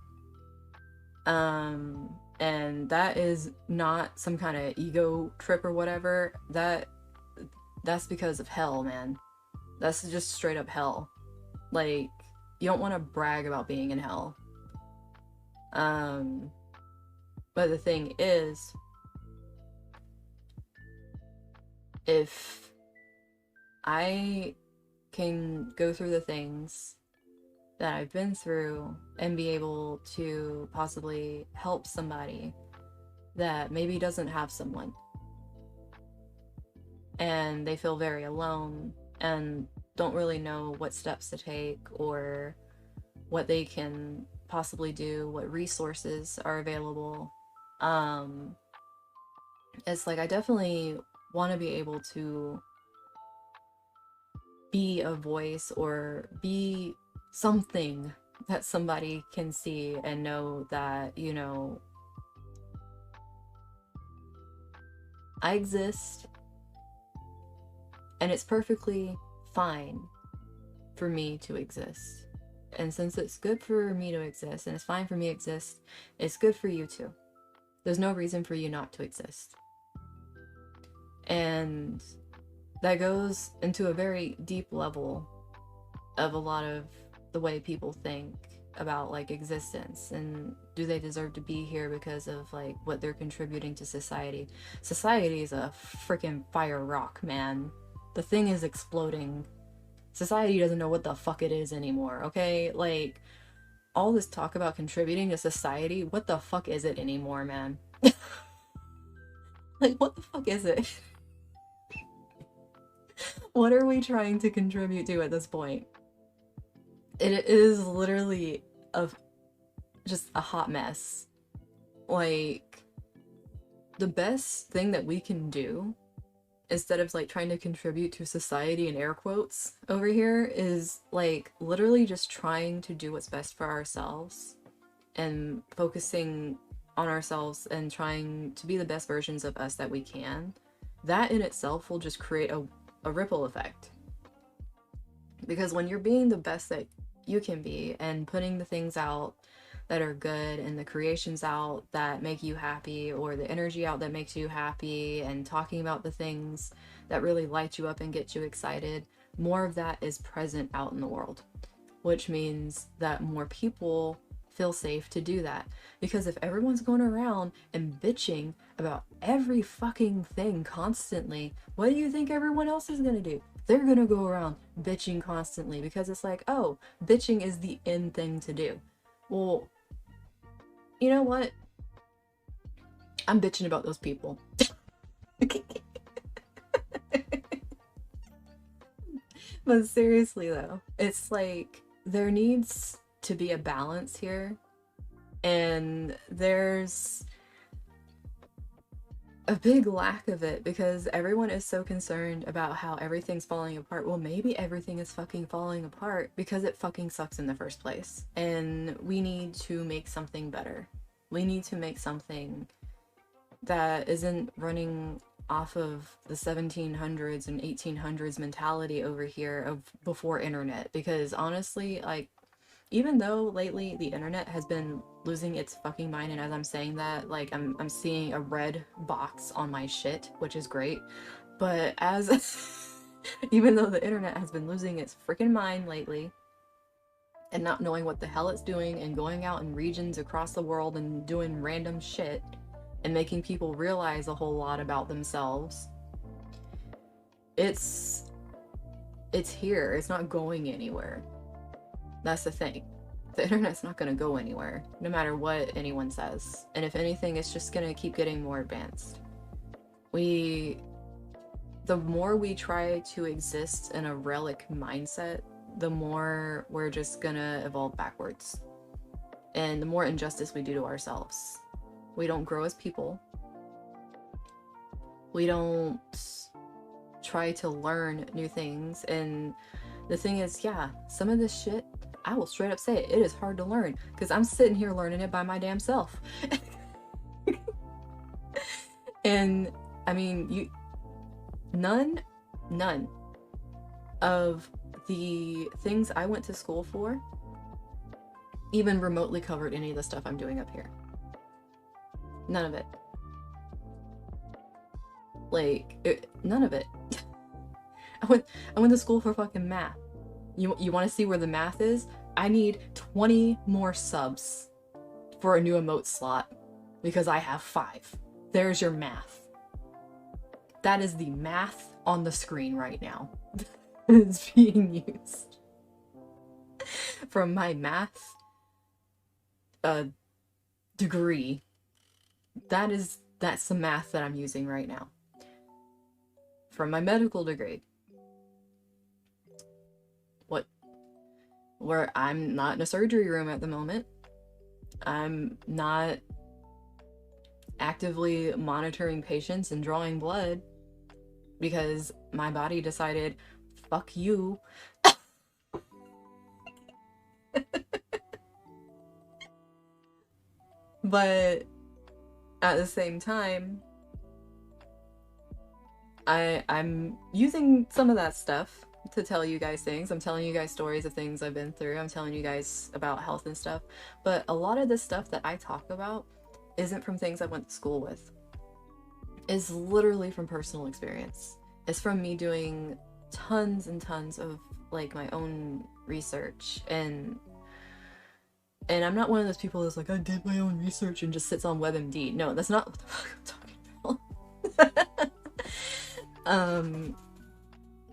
And that is not some kind of ego trip or whatever. That's because of hell, man. That's just straight up hell. Like, you don't want to brag about being in hell. But the thing is, if I can go through the things that I've been through and be able to possibly help somebody that maybe doesn't have someone, and they feel very alone and don't really know what steps to take or what they can possibly do, what resources are available. Um, it's like I definitely want to be able to be a voice or be something that somebody can see and know that, you know, I exist and it's perfectly fine for me to exist. And since it's good for me to exist and it's fine for me to exist, it's good for you too. There's no reason for you not to exist. And that goes into a very deep level of a lot of the way people think about like existence and do they deserve to be here because of like what they're contributing to society. Society is a freaking fire rock, man. The thing is exploding. Society doesn't know what the fuck it is anymore, okay? Like, all this talk about contributing to society, what the fuck is it anymore, man? Like, what the fuck is it? What are we trying to contribute to at this point? It is literally just a hot mess. Like, the best thing that we can do, instead of like trying to contribute to society in air quotes over here, is like literally just trying to do what's best for ourselves and focusing on ourselves and trying to be the best versions of us that we can. That in itself will just create a ripple effect. Because when you're being the best that you can be and putting the things out that are good and the creations out that make you happy or the energy out that makes you happy and talking about the things that really light you up and get you excited, more of that is present out in the world, which means that more people feel safe to do that. Because if everyone's going around and bitching about every fucking thing constantly, what do you think everyone else is gonna do? They're gonna go around bitching constantly because it's like, oh, bitching is the in thing to do. Well, you know what? I'm bitching about those people. But seriously though, it's like there needs to be a balance here, and there's a big lack of it because everyone is so concerned about how everything's falling apart. Well, maybe everything is fucking falling apart because it fucking sucks in the first place, and we need to make something better. We need to make something that isn't running off of the 1700s and 1800s mentality over here of before internet, because honestly, like, even though lately the internet has been losing its fucking mind, and as I'm saying that, like, I'm seeing a red box on my shit, which is great, but as even though the internet has been losing its freaking mind lately and not knowing what the hell it's doing and going out in regions across the world and doing random shit and making people realize a whole lot about themselves, it's here. It's not going anywhere. That's the thing. The internet's not going to go anywhere, no matter what anyone says. And if anything, it's just going to keep getting more advanced. The more we try to exist in a relic mindset, the more we're just going to evolve backwards. And the more injustice we do to ourselves. We don't grow as people. We don't try to learn new things. And the thing is, yeah, some of this shit, I will straight up say it is hard to learn because I'm sitting here learning it by my damn self. And I mean, none of the things I went to school for even remotely covered any of the stuff I'm doing up here. None of it. Like, none of it. I went to school for fucking math. You want to see where the math is? I need 20 more subs for a new emote slot because I have 5. There's your math. That is the math on the screen right now. It's being used from my math degree. That's the math that I'm using right now. from my medical degree. Where I'm not in a surgery room at the moment. I'm not actively monitoring patients and drawing blood because my body decided, fuck you. But at the same time, I'm using some of that stuff to tell you guys things. I'm telling you guys stories of things I've been through. I'm telling you guys about health and stuff. But a lot of the stuff that I talk about isn't from things I went to school with. It's literally from personal experience. It's from me doing tons and tons of like my own research, and I'm not one of those people that's like, I did my own research and just sits on WebMD. No, that's not what the fuck I'm talking about.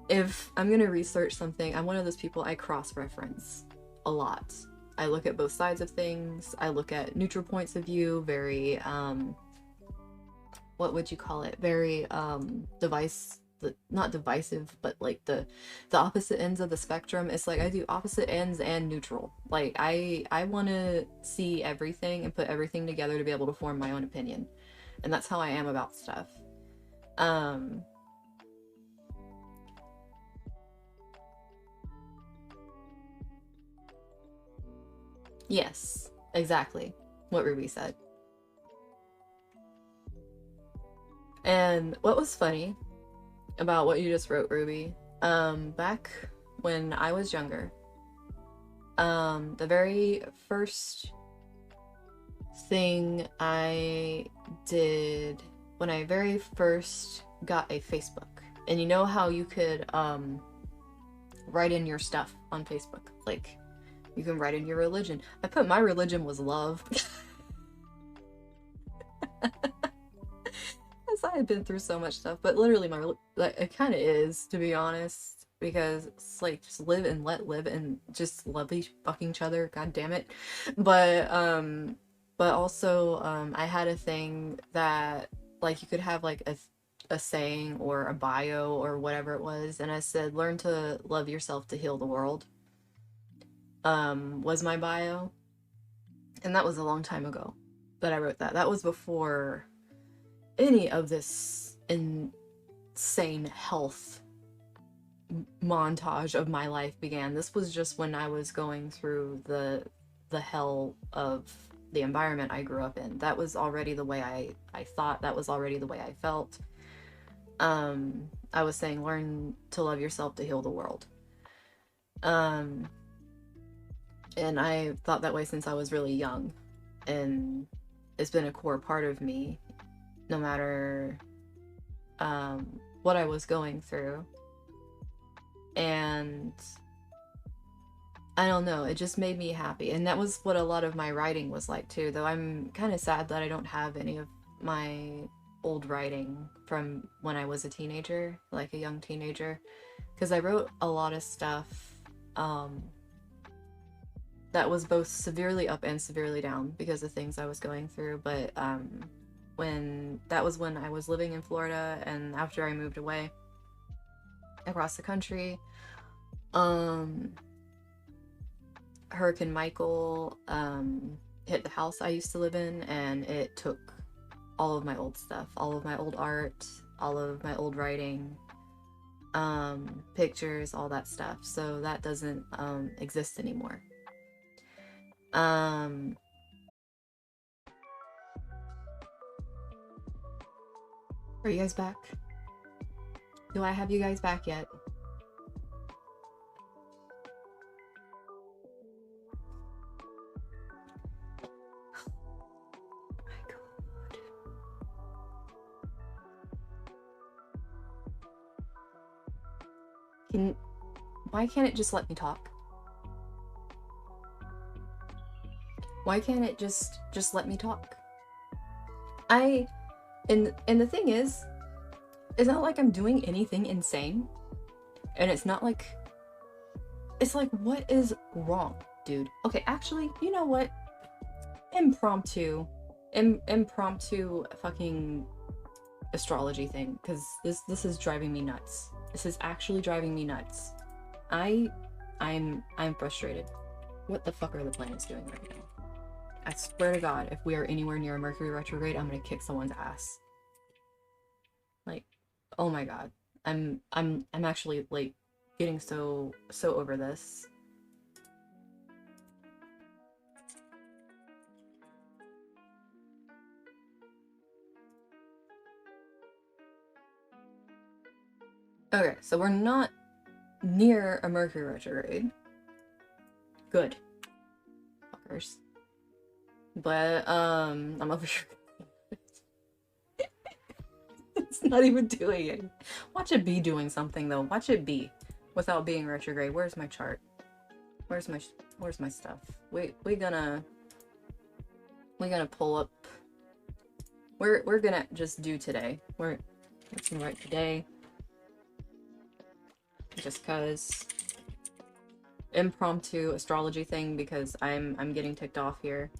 If I'm gonna research something, I'm one of those people, I cross-reference a lot. I look at both sides of things. I look at neutral points of view, very, what would you call it? Very, not divisive, but like the opposite ends of the spectrum. It's like I do opposite ends and neutral. Like I want to see everything and put everything together to be able to form my own opinion. And that's how I am about stuff. Yes, exactly what Ruby said. And what was funny about what you just wrote, Ruby, back when I was younger, the very first thing I did when I very first got a Facebook, and you know how you could write in your stuff on Facebook, like you can write in your religion. I put my religion was love. I had been through so much stuff, but literally like, it kind of is, to be honest, because it's like just live and let live and just love each other, god damn it. But also I had a thing that like you could have like a saying or a bio or whatever it was, and I said learn to love yourself to heal the world, was my bio. And that was a long time ago that I wrote that. That was before any of this insane health montage of my life began. This was just when I was going through the hell of the environment I grew up in. That was already the way I thought. That was already the way I felt. I was saying learn to love yourself to heal the world. And I thought that way since I was really young, and it's been a core part of me no matter what I was going through. And I don't know, it just made me happy. And that was what a lot of my writing was like too, though I'm kind of sad that I don't have any of my old writing from when I was a teenager, like a young teenager, because I wrote a lot of stuff that was both severely up and severely down because of things I was going through. But that was when I was living in Florida, and after I moved away across the country, Hurricane Michael hit the house I used to live in, and it took all of my old stuff, all of my old art, all of my old writing, pictures, all that stuff. So that doesn't exist anymore. Are you guys back? Do I have you guys back yet? Oh my god. Why can't it just let me talk? Why can't it just let me talk? And the thing is, it's not like I'm doing anything insane. And it's not like, it's like, what is wrong, dude? Okay, actually, you know what? Impromptu fucking astrology thing, because this is driving me nuts. This is actually driving me nuts. I'm frustrated. What the fuck are the planets doing right now? I swear to God, if we are anywhere near a Mercury retrograde, I'm gonna kick someone's ass. Like, oh my God. I'm actually like getting so over this. Okay, so we're not near a Mercury retrograde. Good. Fuckers. But, I'm over here. It's not even doing it. Watch it be doing something, though. Watch it be. Without being retrograde. Where's my chart? Where's my stuff? We gonna pull up. We're gonna just do today. Let's gonna write today. Just cause impromptu astrology thing, because I'm getting ticked off here.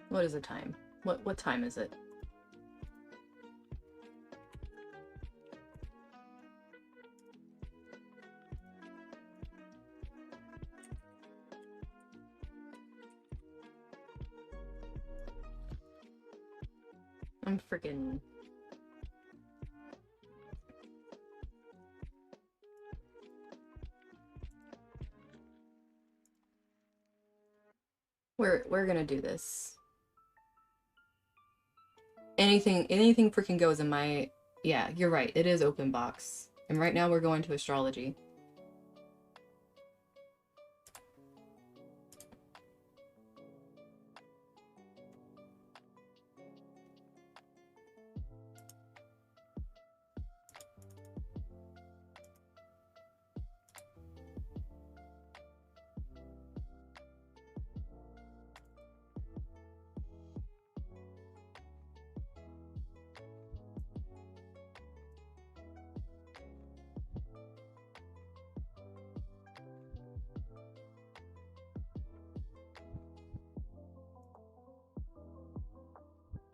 What is the time? What time is it? I'm freaking... We're gonna do this. Anything freaking goes in my... Yeah, you're right. It is open box. And right now we're going to astrology.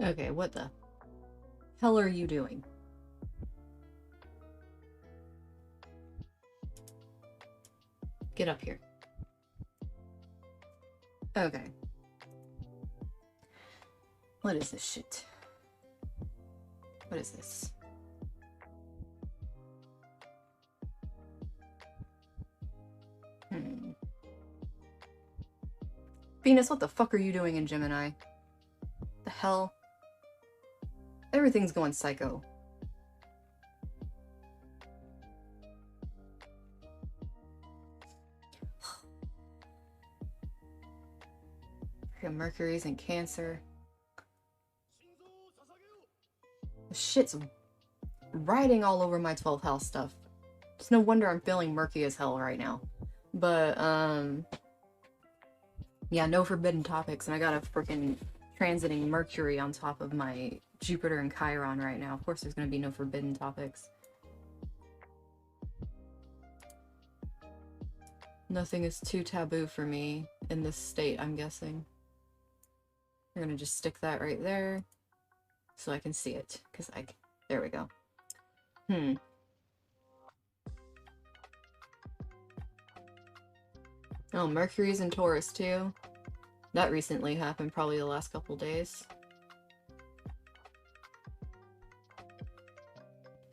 Okay, what the hell are you doing? Get up here. Okay. What is this shit? What is this? Venus, what the fuck are you doing in Gemini? The hell? Everything's going psycho. Mercury's in Cancer. The shit's riding all over my 12th house stuff. It's no wonder I'm feeling murky as hell right now. But, yeah, no forbidden topics, and I got a freaking transiting Mercury on top of my Jupiter and Chiron right now. Of course there's gonna be no forbidden topics. Nothing is too taboo for me in this state, I'm guessing. We're gonna just stick that right there so I can see it, because there we go. Oh, Mercury's in Taurus too. That recently happened, probably the last couple days.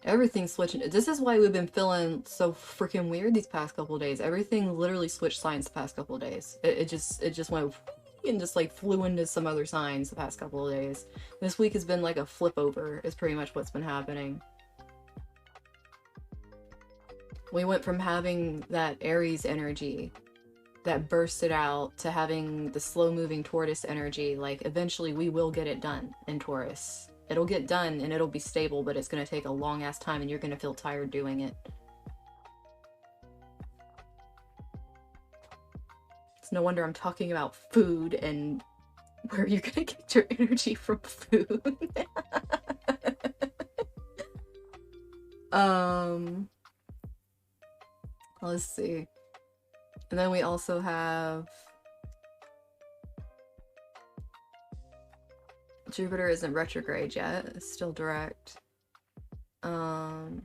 Everything's switching. This is why we've been feeling so freaking weird these past couple days. Everything literally switched signs the past couple days. It just went and just like flew into some other signs the past couple of days. This week has been like a flip over, is pretty much what's been happening. We went from having that Aries energy that bursted out to having the slow-moving Taurus energy. Like, eventually we will get it done in Taurus. It'll get done and it'll be stable, but it's gonna take a long-ass time and you're gonna feel tired doing it. It's no wonder I'm talking about food and where you're gonna get your energy from food. Let's see. And then we also have Jupiter isn't retrograde yet, it's still direct. And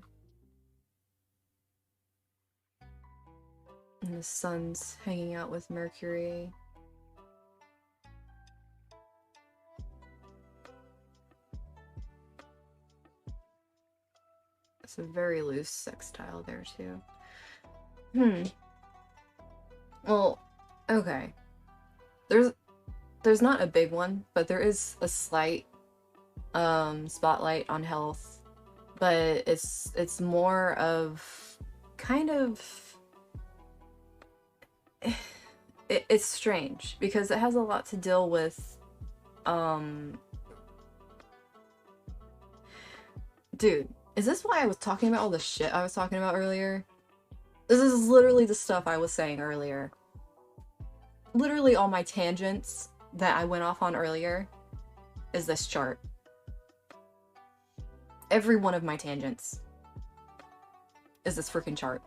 the sun's hanging out with Mercury. It's a very loose sextile there too. Well, okay. There's not a big one, but there is a slight spotlight on health, but it's more of kind of it's strange because it has a lot to deal with dude, is this why I was talking about all the shit I was talking about earlier? This is literally the stuff I was saying earlier. Literally all my tangents that I went off on earlier is this chart. Every one of my tangents is this freaking chart.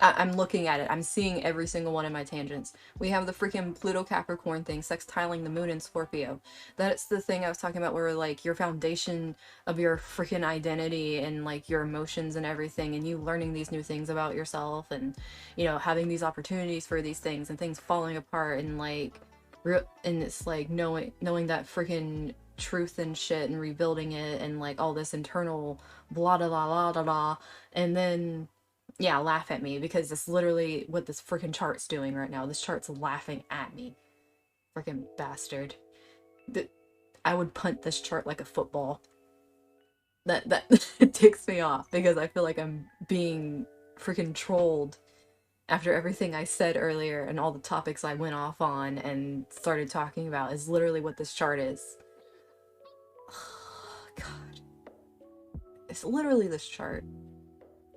I'm looking at it. I'm seeing every single one of my tangents. We have the freaking Pluto Capricorn thing, sextiling the moon in Scorpio. That's the thing I was talking about where, like, your foundation of your freaking identity and, like, your emotions and everything, and you learning these new things about yourself and, you know, having these opportunities for these things and things falling apart and, like, and it's, like, knowing that freaking truth and shit and rebuilding it and, like, all this internal blah blah blah blah blah, and then yeah, laugh at me because that's literally what this freaking chart's doing right now. This chart's laughing at me. Freaking bastard. I would punt this chart like a football. That it ticks me off because I feel like I'm being freaking trolled after everything I said earlier and all the topics I went off on and started talking about is literally what this chart is. Oh, God. It's literally this chart.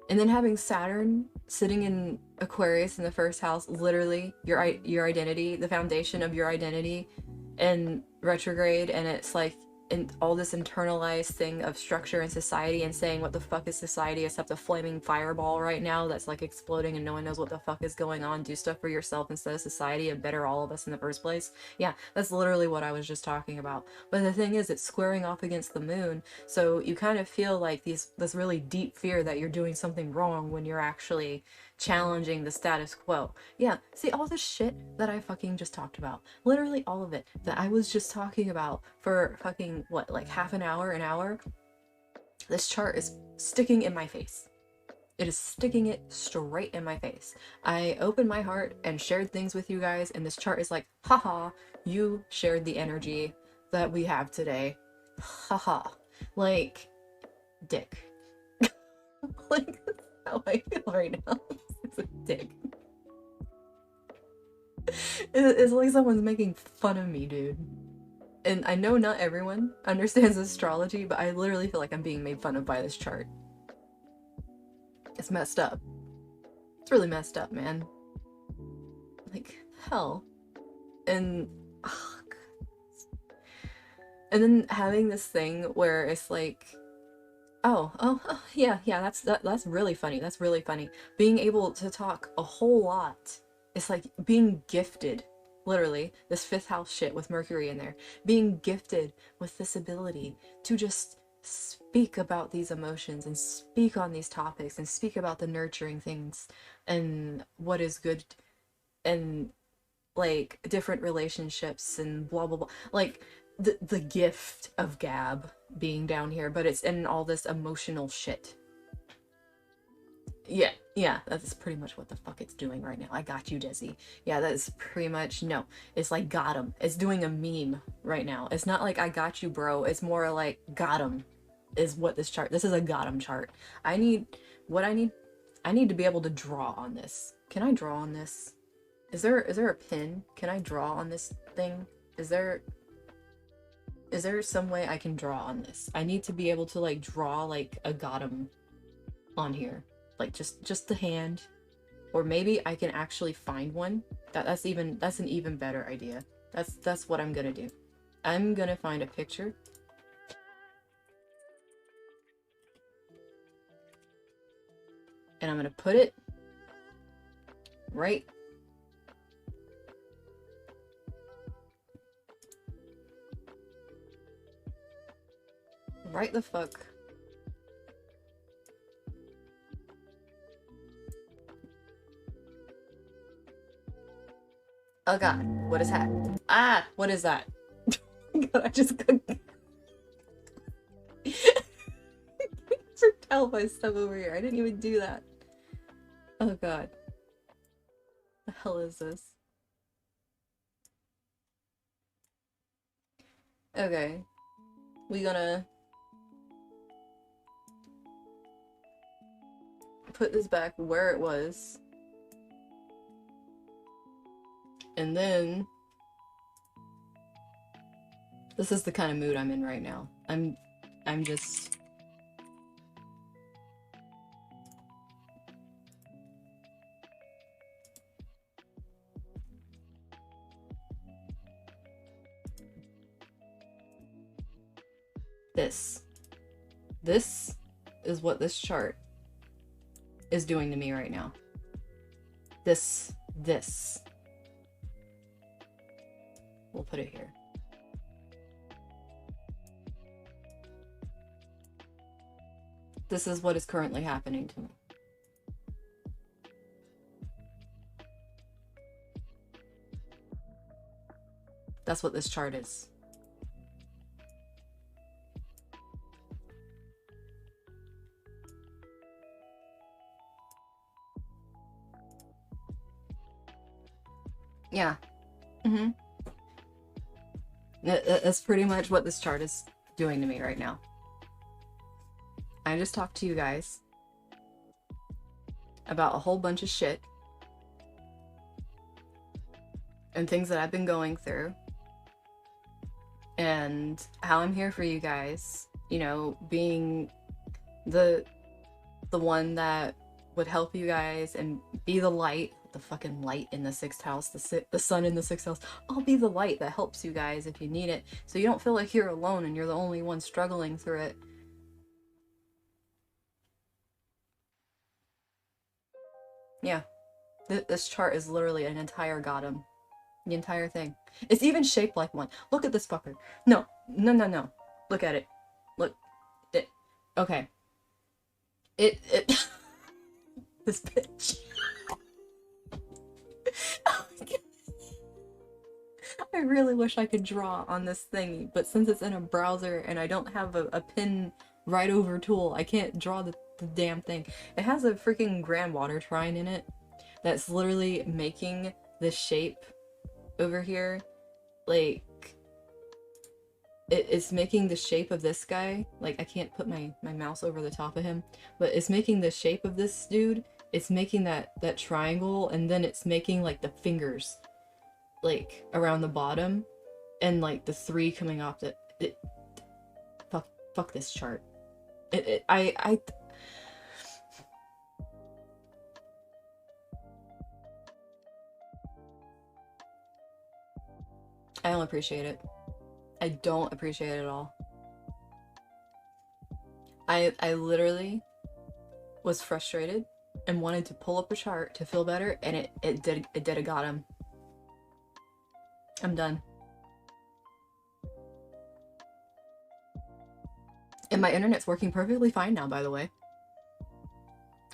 And then having Saturn sitting in Aquarius in the first house, literally your identity, the foundation of your identity, and retrograde, and it's like in all this internalized thing of structure and society and saying what the fuck is society except a flaming fireball right now that's like exploding and no one knows what the fuck is going on. Do stuff for yourself instead of society and better all of us in the first place. Yeah, that's literally what I was just talking about. But the thing is, it's squaring off against the moon, so you kind of feel like this really deep fear that you're doing something wrong when you're actually challenging the status quo. Yeah, see all this shit that I fucking just talked about, literally all of it that I was just talking about for fucking what, like half an hour, this chart is sticking in my face. It is sticking it straight in my face. I opened my heart and shared things with you guys, and this chart is like, haha, you shared the energy that we have today. Haha. Like, dick. Like, that's how I feel right now. It's a dick. It's like someone's making fun of me, dude. And I know not everyone understands astrology, but I literally feel like I'm being made fun of by this chart. It's messed up. It's really messed up, man. Like, hell. And oh, and then having this thing where it's like, oh, yeah, that's really funny. That's really funny. Being able to talk a whole lot. It's like being gifted, literally, this fifth house shit with Mercury in there. Being gifted with this ability to just speak about these emotions and speak on these topics and speak about the nurturing things and what is good and like different relationships and blah blah blah. Like the gift of Gab being down here, but it's in all this emotional shit. Yeah, that's pretty much what the fuck it's doing right now. I got you, Desi. Yeah, that is pretty much, no. It's like got him. It's doing a meme right now. It's not like I got you, bro. It's more like got him is what this chart, this is a got him chart. I need to be able to draw on this. Can I draw on this? Is there a pin? Can I draw on this thing? Is there some way I can draw on this? I need to be able to like draw like a got him on here. Like just the hand, or maybe I can actually find one. That's an even better idea. That's what I'm gonna do. I'm gonna find a picture and I'm gonna put it right the fuck. Oh god, what is that? Ah, what is that? God, I just couldn't tell my stuff over here. I didn't even do that. Oh god. The hell is this? Okay. We gonna put this back where it was. And then this is the kind of mood I'm in right now. I'm just this. This is what this chart is doing to me right now. This. We'll put it here. This is what is currently happening to me. That's what this chart is. Yeah. That's pretty much what this chart is doing to me right now. I just talked to you guys about a whole bunch of shit and things that I've been going through and how I'm here for you guys, you know, being the one that would help you guys and be the light, the fucking light in the 6th house, the sun in the 6th house. I'll be the light that helps you guys if you need it, so you don't feel like you're alone and you're the only one struggling through it. Yeah, this chart is literally an entire goddam. The entire thing. It's even shaped like one. Look at this fucker. No. Look at it. Look. It. Okay. It. This bitch. Oh my god. I really wish I could draw on this thingy, but since it's in a browser and I don't have a pen right over tool, I can't draw the damn thing. It has a freaking grand water trine in it that's literally making this shape over here. Like, it's making the shape of this guy. Like, I can't put my mouse over the top of him, but it's making the shape of this dude. It's making that triangle, and then it's making like the fingers like around the bottom and like the 3 coming off the fuck this chart. I don't appreciate it. I don't appreciate it at all. I literally was frustrated and wanted to pull up a chart to feel better, and it did a goddamn. I'm done. And my internet's working perfectly fine now, by the way.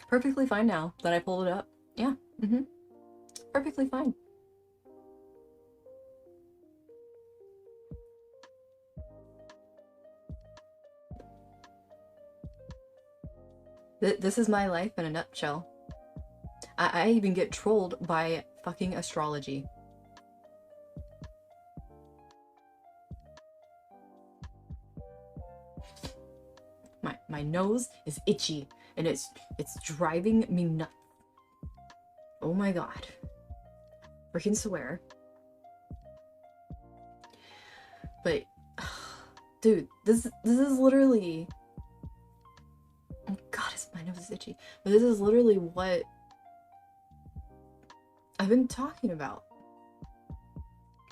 Perfectly fine now that I pulled it up. Yeah, perfectly fine. This is my life in a nutshell. I even get trolled by fucking astrology. My nose is itchy and it's driving me nuts. Oh my god. Freaking swear. But dude, this is literally, oh god, my nose is itchy. But this is literally what I've been talking about.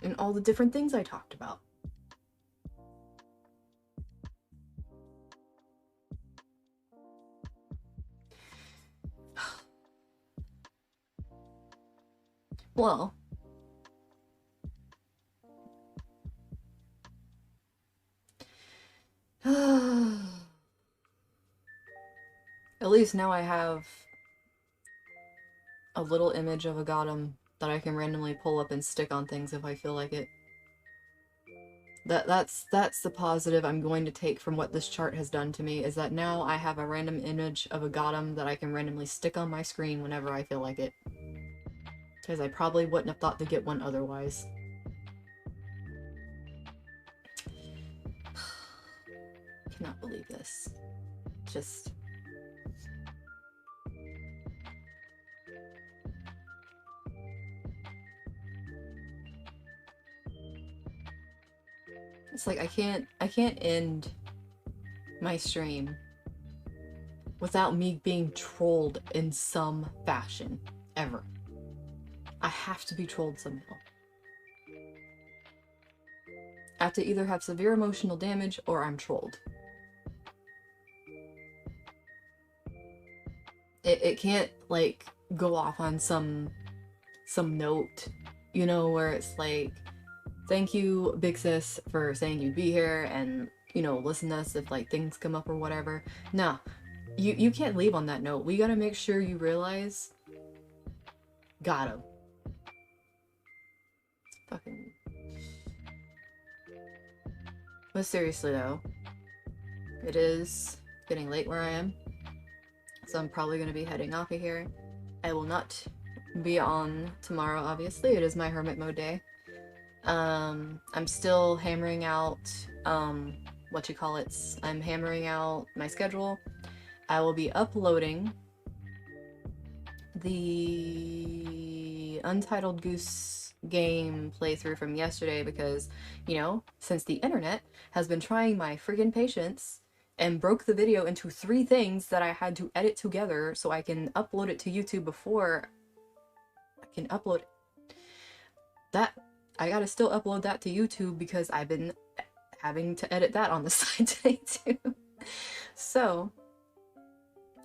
And all the different things I talked about. Well, at least now I have a little image of a Gotham that I can randomly pull up and stick on things if I feel like it. That's the positive I'm going to take from what this chart has done to me, is that now I have a random image of a Gotham that I can randomly stick on my screen whenever I feel like it. Because I probably wouldn't have thought to get one otherwise. Cannot believe this. Just... It's like I can't end my stream without me being trolled in some fashion, ever. I have to be trolled somehow. I have to either have severe emotional damage or I'm trolled. It can't, like, go off on some note, you know, where it's like, thank you, Big Sis, for saying you'd be here and, you know, listen to us if, like, things come up or whatever. No, you can't leave on that note. We gotta make sure you realize, got him. Fucking... But seriously though, it is getting late where I am, so I'm probably gonna be heading off of here. I will not be on tomorrow, obviously. It is my hermit mode day. I'm still hammering out, I'm hammering out my schedule. I will be uploading the Untitled Goose Game playthrough from yesterday because, you know, since the internet has been trying my friggin' patience and broke the video into 3 things that I had to edit together so I can upload it to YouTube before I can upload it. That, I gotta still upload that to YouTube because I've been having to edit that on the side today too. So,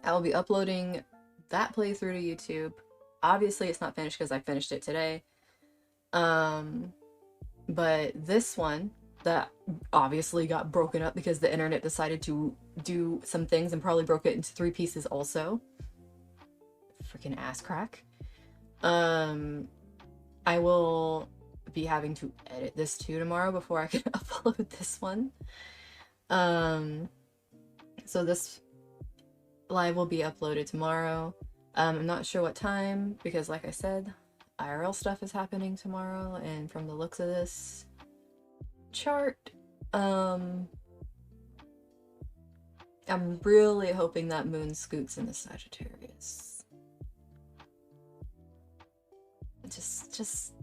I will be uploading that playthrough to YouTube. Obviously it's not finished because I finished it today. But this one, that obviously got broken up because the internet decided to do some things and probably broke it into 3 pieces also. Freaking ass crack. I will be having to edit this too tomorrow before I can upload this one. So this live will be uploaded tomorrow. I'm not sure what time because, like I said, IRL stuff is happening tomorrow, and from the looks of this chart, I'm really hoping that moon scoots into Sagittarius. Just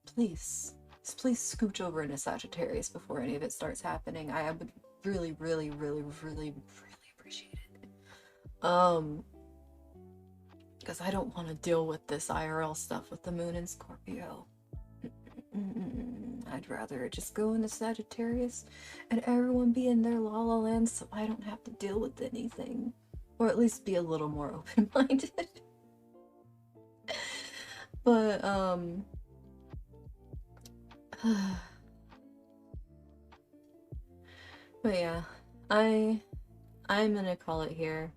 please scooch over into Sagittarius before any of it starts happening. I would really appreciate it. Because I don't want to deal with this IRL stuff with the moon in Scorpio. I'd rather it just go into Sagittarius and everyone be in their la la land so I don't have to deal with anything. Or at least be a little more open-minded. But, but yeah, I'm gonna call it here.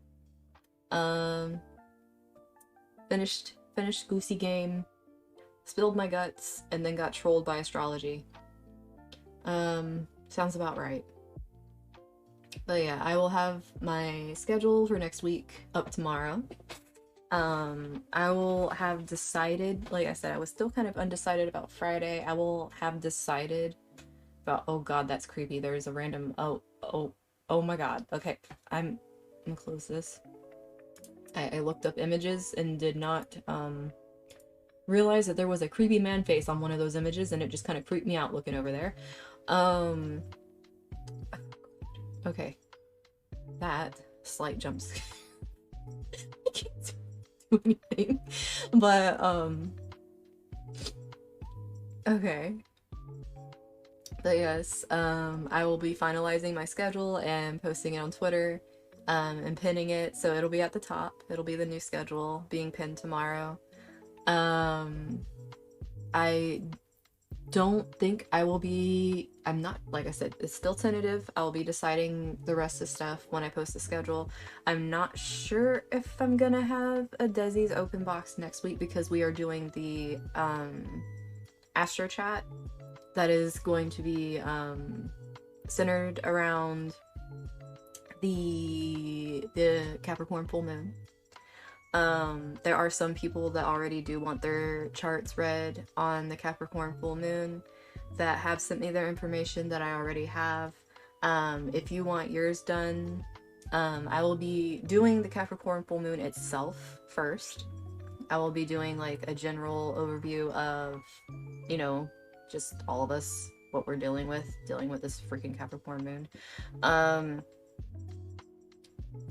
Finished Goosey Game, spilled my guts, and then got trolled by astrology. Sounds about right. But yeah, I will have my schedule for next week up tomorrow. I will have decided, like I said, I was still kind of undecided about Friday. I will have decided about, oh god, that's creepy. There's a random, oh my god. Okay, I'm gonna close this. I looked up images and did not realize that there was a creepy man face on one of those images, and it just kind of creeped me out looking over there. Okay, that slight jump scare. I can't do anything, but okay. But yes, I will be finalizing my schedule and posting it on Twitter. And pinning it, so it'll be at the top. It'll be the new schedule being pinned tomorrow. I don't think I will be, I'm not, like I said, it's still tentative. I'll be deciding the rest of stuff when I post the schedule. I'm not sure if I'm gonna have a Desi's open box next week because we are doing the Astro chat that is going to be centered around the Capricorn full moon. There are some people that already do want their charts read on the Capricorn full moon that have sent me their information that I already have. If you want yours done, I will be doing the Capricorn full moon itself first. I will be doing like a general overview of, you know, just all of us, what we're dealing with this freaking Capricorn moon.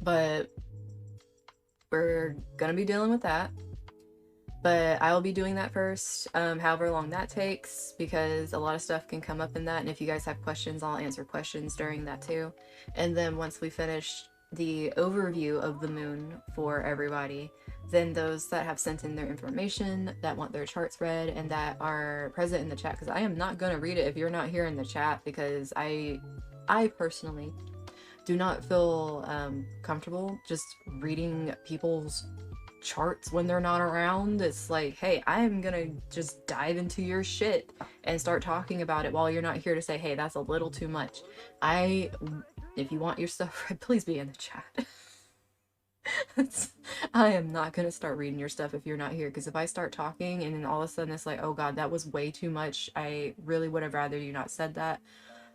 But we're gonna be dealing with that. But I'll be doing that first, however long that takes, because a lot of stuff can come up in that, and if you guys have questions, I'll answer questions during that too. And then once we finish the overview of the moon for everybody, then those that have sent in their information, that want their charts read, and that are present in the chat, because I am not going to read it if you're not here in the chat, because I personally do not feel comfortable just reading people's charts when they're not around. It's like, hey, I'm gonna just dive into your shit and start talking about it while you're not here to say, hey, that's a little too much. If you want your stuff read, please be in the chat. I am not gonna start reading your stuff if you're not here, because if I start talking and then all of a sudden it's like, oh god, that was way too much, I really would have rather you not said that.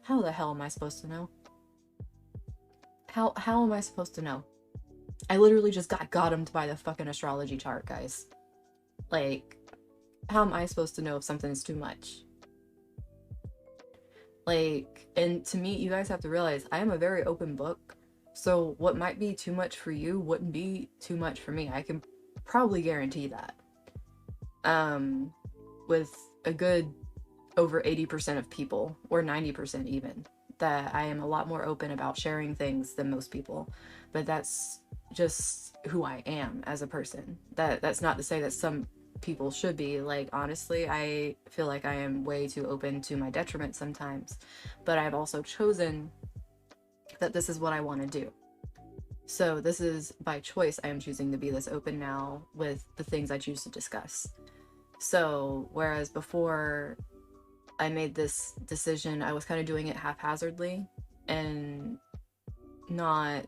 How the hell am I supposed to know? How am I supposed to know? I literally just got gottomed by the fucking astrology chart, guys. Like, how am I supposed to know if something is too much? Like, and to me, you guys have to realize I am a very open book. So what might be too much for you wouldn't be too much for me. I can probably guarantee that. With a good over 80% of people, or 90% even, that I am a lot more open about sharing things than most people. But that's just who I am as a person. That's not to say that some people should be. Like, honestly, I feel like I am way too open to my detriment sometimes, but I've also chosen that this is what I want to do. So this is by choice. I am choosing to be this open now with the things I choose to discuss. So whereas before I made this decision, I was kind of doing it haphazardly and not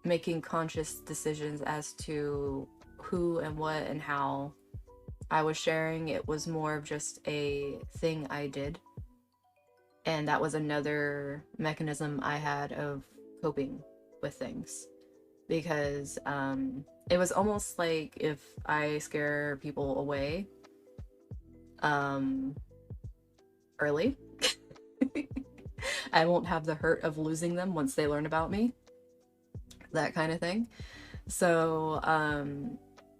making conscious decisions as to who and what and how I was sharing. It was more of just a thing I did. And that was another mechanism I had of coping with things. Because it was almost like if I scare people away early, I won't have the hurt of losing them once they learn about me. That kind of thing. So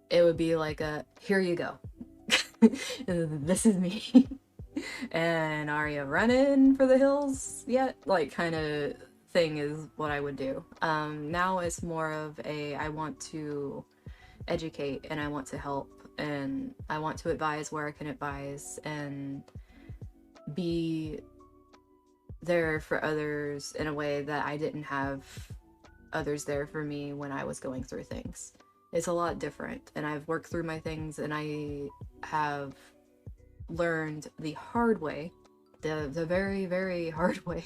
it would be like a, here you go. This is me. And are you running for the hills yet? Like, kind of thing is what I would do. Now it's more of a, I want to educate and I want to help and I want to advise where I can advise and be there for others in a way that I didn't have others there for me when I was going through things. It's a lot different, and I've worked through my things and I have learned the hard way, the very, very hard way,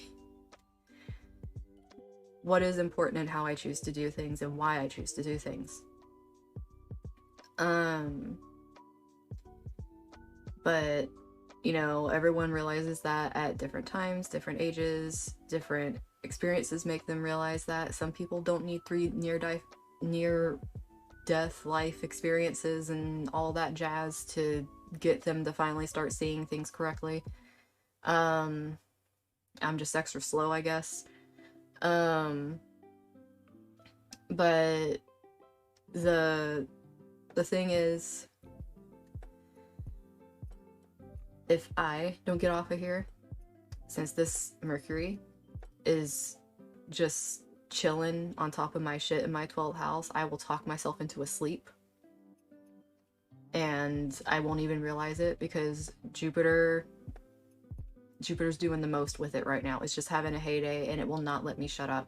what is important and how I choose to do things and why I choose to do things. But you know, everyone realizes that at different times, different ages, different experiences make them realize that. Some people don't need 3 near-death life experiences and all that jazz to get them to finally start seeing things correctly. I'm just extra slow, I guess. But the thing is, if I don't get off of here, since this Mercury is just chilling on top of my shit in my 12th house, I will talk myself into a sleep. and I won't even realize it because Jupiter's doing the most with it right now. It's just having a heyday, and it will not let me shut up.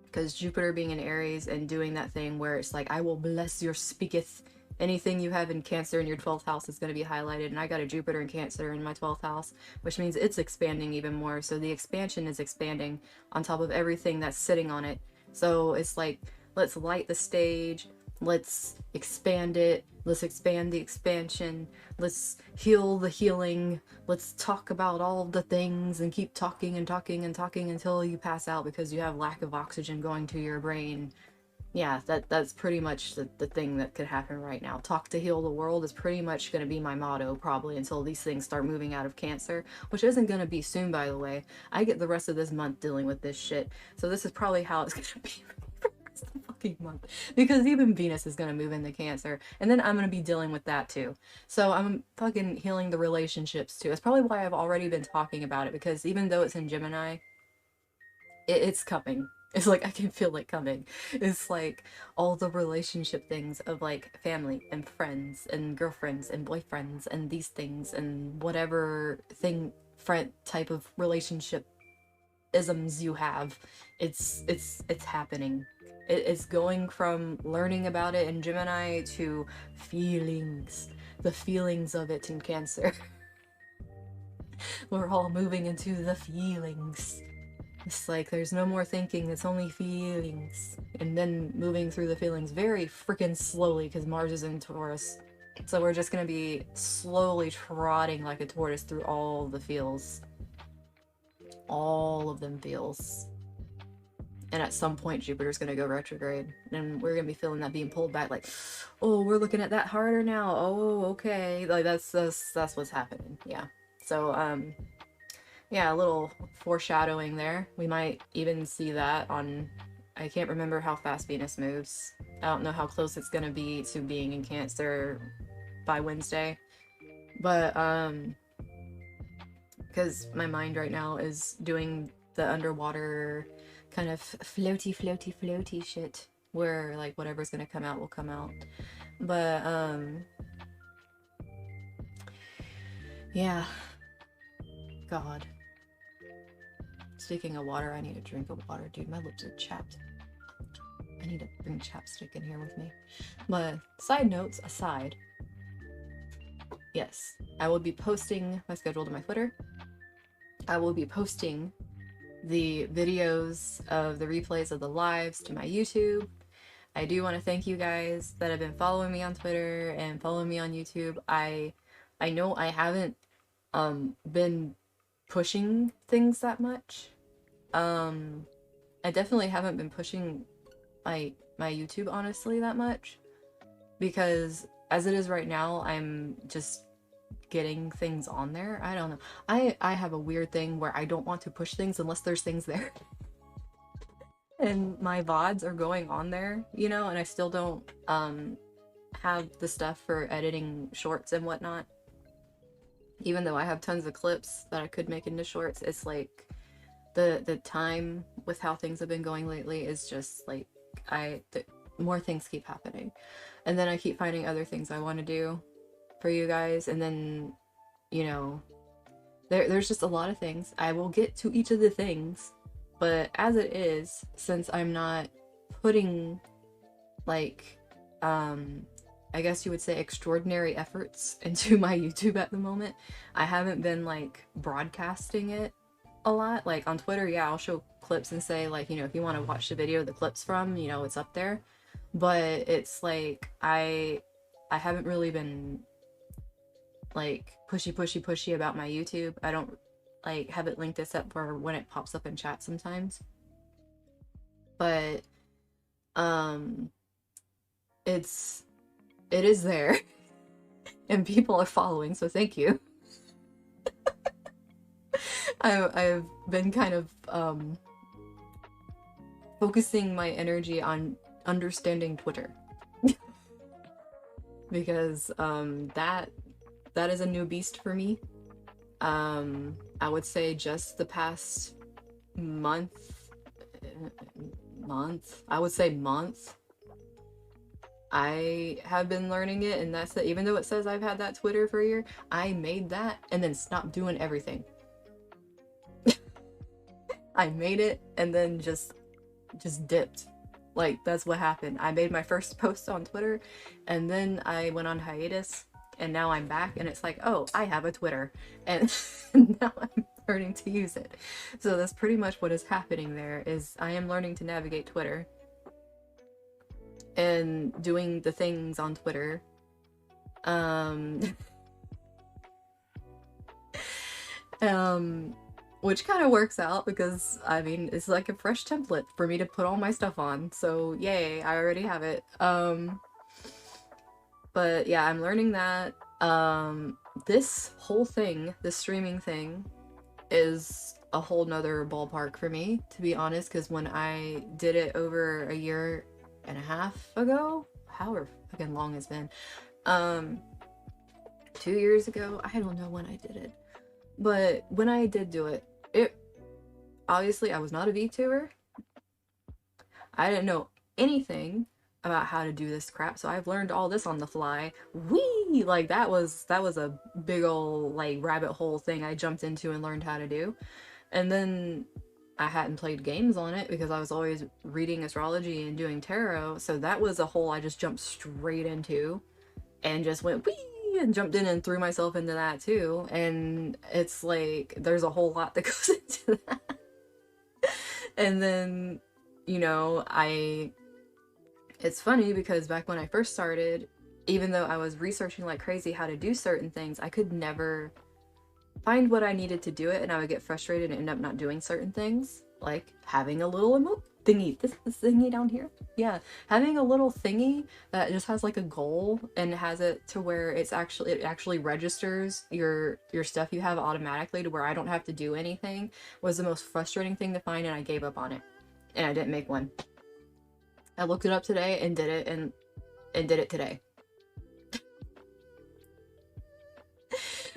Because Jupiter being in Aries and doing that thing where it's like, I will bless your speaketh. Anything you have in Cancer in your 12th house is going to be highlighted, and I got a Jupiter in Cancer in my 12th house, which means it's expanding even more. So the expansion is expanding on top of everything that's sitting on it. So it's like, let's light the stage, let's expand it, let's expand the expansion, let's heal the healing, let's talk about all the things and keep talking and talking and talking until you pass out because you have lack of oxygen going to your brain. Yeah, that's pretty much the thing that could happen right now. Talk to heal the world is pretty much going to be my motto probably until these things start moving out of Cancer, which isn't going to be soon, by the way. I get the rest of this month dealing with this shit, so this is probably how it's going to be for the rest of the fucking month, because even Venus is going to move into Cancer, and then I'm going to be dealing with that too. So I'm fucking healing the relationships too. It's probably why I've already been talking about it, because even though it's in Gemini, it's coming. It's like, I can feel it coming. It's like all the relationship things of like family and friends and girlfriends and boyfriends and these things and whatever thing, friend type of relationship isms you have. It's happening. It's going from learning about it in Gemini to feelings. The feelings of it in Cancer. We're all moving into the feelings. It's like there's no more thinking, it's only feelings. And then moving through the feelings very freaking slowly because Mars is in Taurus. So we're just gonna be slowly trotting like a tortoise through all the feels. All of them feels. And at some point Jupiter's gonna go retrograde. And we're gonna be feeling that being pulled back like, oh, we're looking at that harder now. Oh, okay. Like that's what's happening. Yeah. So yeah, a little foreshadowing there. We might even see that on, I can't remember how fast Venus moves. I don't know how close it's gonna be to being in Cancer by Wednesday. But, because my mind right now is doing the underwater kind of floaty shit, where like whatever's gonna come out will come out. But, yeah. God. Speaking of water, I need a drink of water, dude. My lips are chapped. I need to bring chapstick in here with me. But side notes aside, yes, I will be posting my schedule to my Twitter. I will be posting the videos of the replays of the lives to my YouTube. I do want to thank you guys that have been following me on Twitter and following me on YouTube. I know I haven't been pushing things that much. I definitely haven't been pushing my YouTube honestly that much, because as it is right now, I'm just getting things on there. I don't know. I have a weird thing where I don't want to push things unless there's things there. And my VODs are going on there, you know, and I still don't have the stuff for editing shorts and whatnot. Even though I have tons of clips that I could make into shorts, it's like the time with how things have been going lately is just like more things keep happening, and then I keep finding other things I want to do for you guys, and then, you know, there's just a lot of things. I will get to each of the things, but as it is, since I'm not putting like I guess you would say extraordinary efforts into my YouTube at the moment, I haven't been like broadcasting it a lot. Like on Twitter, yeah, I'll show clips and say like, you know, if you want to watch the video the clips from, you know, it's up there. But it's like I haven't really been like pushy about my YouTube. I don't like have it linked except for when it pops up in chat sometimes. But it is there and people are following, so thank you. I've been kind of focusing my energy on understanding Twitter. Because that is a new beast for me. I would say just the past month, I would say month, I have been learning it, and that's it. Even though it says I've had that Twitter for a year, I made that and then stopped doing everything. I made it and then just dipped. Like that's what happened. I made my first post on Twitter and then I went on hiatus and now I'm back and it's like, "Oh, I have a Twitter." And now I'm learning to use it. So that's pretty much what is happening there is I am learning to navigate Twitter and doing the things on Twitter. Um um which kind of works out because I mean it's like a fresh template for me to put all my stuff on. So yay, I already have it. But yeah, I'm learning that. This whole thing, this streaming thing, is a whole nother ballpark for me, to be honest, because when I did it over a year and a half ago, however fucking long it's been, um, 2 years ago, I don't know when I did it, but when I did do it, it obviously I was not a VTuber. I didn't know anything about how to do this crap, so I've learned all this on the fly. Whee! Like that was a big old like rabbit hole thing I jumped into and learned how to do. And then I hadn't played games on it because I was always reading astrology and doing tarot, so that was a hole I just jumped straight into and just went whee and jumped in and threw myself into that too. And it's like there's a whole lot that goes into that. And then, I it's funny because back when I first started, even though I was researching like crazy how to do certain things, I could never find what I needed to do it, and I would get frustrated and end up not doing certain things, like having a little emote thingy, this thingy down here. Yeah, having a little thingy that just has like a goal and has it to where it actually registers your stuff you have automatically to where I don't have to do anything was the most frustrating thing to find, and I gave up on it. And I didn't make one. I looked it up today and did it and did it today.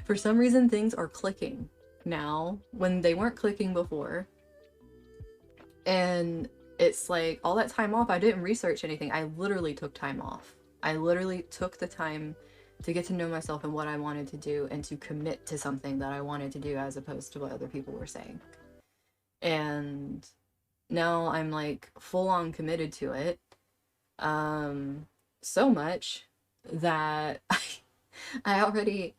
For some reason things are clicking now when they weren't clicking before. And it's like all that time off, I didn't research anything. I literally took time off. I literally took the time to get to know myself and what I wanted to do and to commit to something that I wanted to do as opposed to what other people were saying. And now I'm like full on committed to it. So much that I already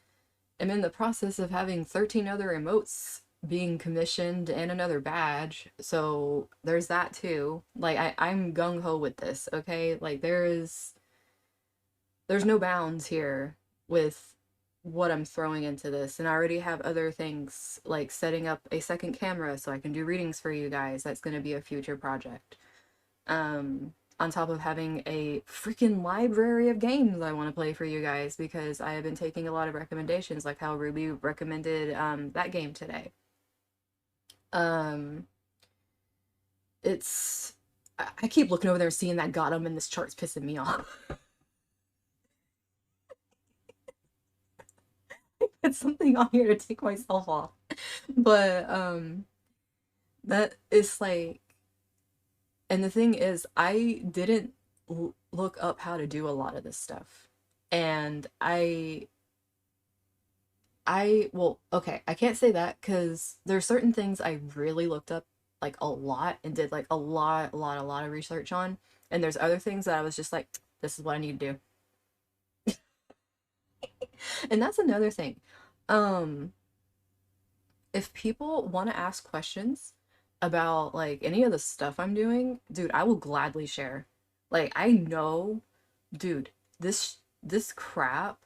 am in the process of having 13 other emotes being commissioned and another badge. So there's that too. Like I'm gung-ho with this, okay? Like there's no bounds here with what I'm throwing into this. And I already have other things like setting up a second camera so I can do readings for you guys. That's going to be a future project. On top of having a freaking library of games I want to play for you guys because I have been taking a lot of recommendations, like how Ruby recommended that game today. Um, it's I keep looking over there seeing that got him and this chart's pissing me off. Put something on here to take myself off. But that is like, and the thing is I didn't look up how to do a lot of this stuff. And well, okay, I can't say that because there's certain things I really looked up like a lot and did like a lot of research on. And there's other things that I was just like, this is what I need to do. And that's another thing. Um, if people want to ask questions about like any of the stuff I'm doing, dude, I will gladly share. Like I know, dude, this crap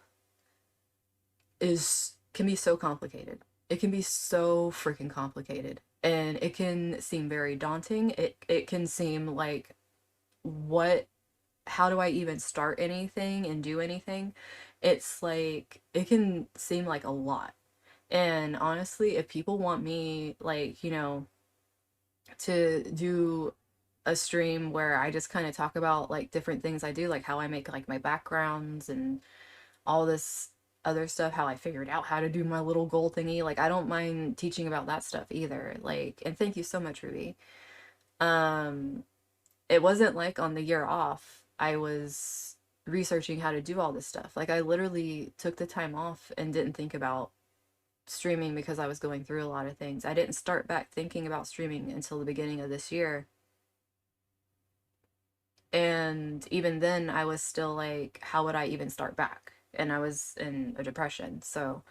is can be so complicated. It can be so freaking complicated. And it can seem very daunting. It can seem like what how do I even start anything and do anything? It's like it can seem like a lot. And honestly, if people want me like, to do a stream where I just kind of talk about like different things I do, like how I make like my backgrounds and all this other stuff, how I figured out how to do my little goal thingy. Like I don't mind teaching about that stuff either. Like, and thank you so much, Ruby. Um, it wasn't like on the year off, I was researching how to do all this stuff. Like I literally took the time off and didn't think about streaming because I was going through a lot of things. I didn't start back thinking about streaming until the beginning of this year. And even then I was still like, how would I even start back? And I was in a depression. So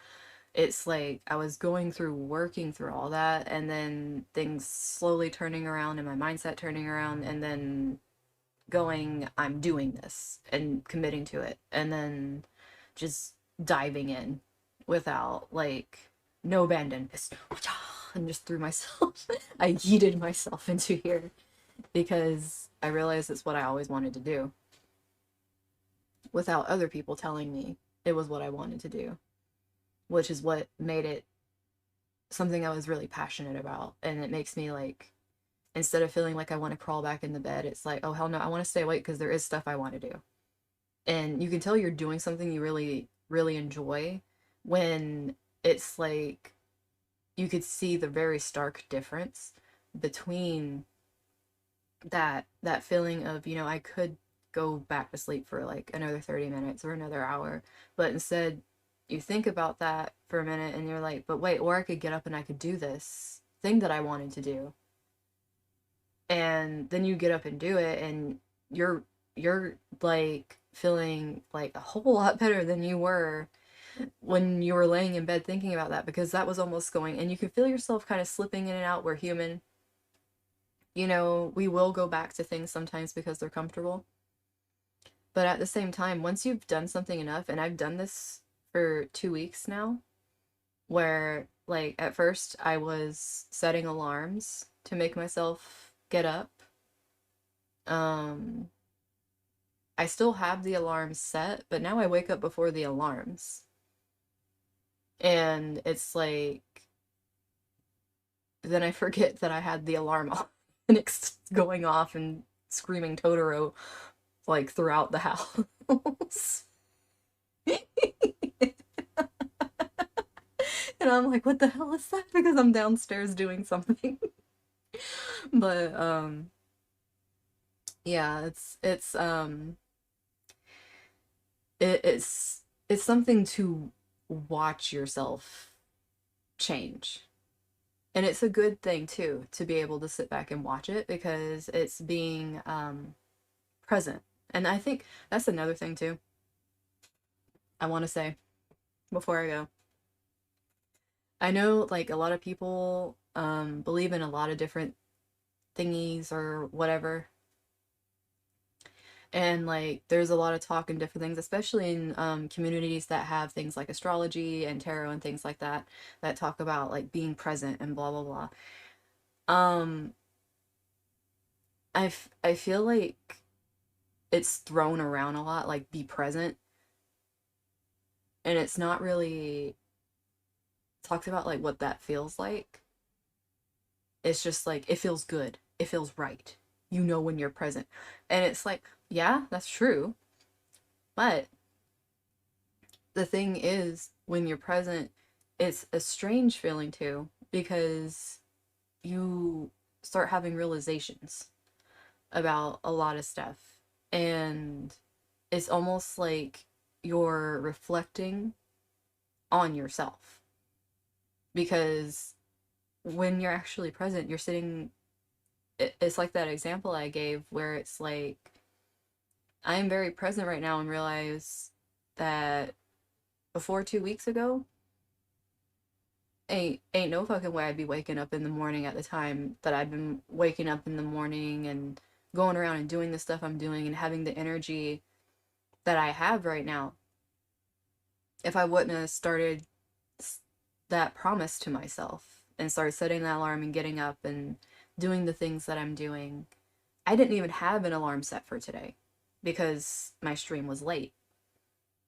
it's like I was going through working through all that and then things slowly turning around and my mindset turning around and then going, I'm doing this and committing to it and then just diving in without like no abandonment and just threw myself I yeeted myself into here because I realized it's what I always wanted to do without other people telling me it was what I wanted to do, which is what made it something I was really passionate about. And it makes me like, instead of feeling like I want to crawl back in the bed, it's like, oh hell no, I want to stay awake because there is stuff I want to do. And you can tell you're doing something you really, really enjoy when it's like you could see the very stark difference between that feeling of, you know, I could go back to sleep for like another 30 minutes or another hour, but instead you think about that for a minute and you're like, but wait, or I could get up and I could do this thing that I wanted to do. And then you get up and do it and you're like feeling like a whole lot better than you were when you were laying in bed thinking about that, because that was almost going, and you can feel yourself kind of slipping in and out. We're human. You know, we will go back to things sometimes because they're comfortable. But at the same time, once you've done something enough, and I've done this for 2 weeks now, where like at first I was setting alarms to make myself get up. Um, I still have the alarms set, but now I wake up before the alarms. And it's like, then I forget that I had the alarm on and it's going off and screaming Totoro like throughout the house. And I'm like, what the hell is that? Because I'm downstairs doing something. But yeah, it's something to watch yourself change. And it's a good thing too to be able to sit back and watch it because it's being present. And I think that's another thing too I want to say before I go. I know like a lot of people believe in a lot of different thingies or whatever. And like there's a lot of talk and different things, especially in communities that have things like astrology and tarot and things like that, that talk about like being present and blah blah blah. Um, I feel like it's thrown around a lot, like be present, and it's not really talked about like what that feels like. It's just like it feels good, it feels right. You know when you're present, and it's like yeah, that's true, but the thing is, when you're present, it's a strange feeling too, because you start having realizations about a lot of stuff. And it's almost like you're reflecting on yourself. Because when you're actually present, you're sitting, it's like that example I gave where it's like, I am very present right now and realize that before 2 weeks ago, ain't no fucking way I'd be waking up in the morning at the time that I've been waking up in the morning and going around and doing the stuff I'm doing and having the energy that I have right now if I wouldn't have started that promise to myself and started setting that alarm and getting up and doing the things that I'm doing. I didn't even have an alarm set for today because my stream was late.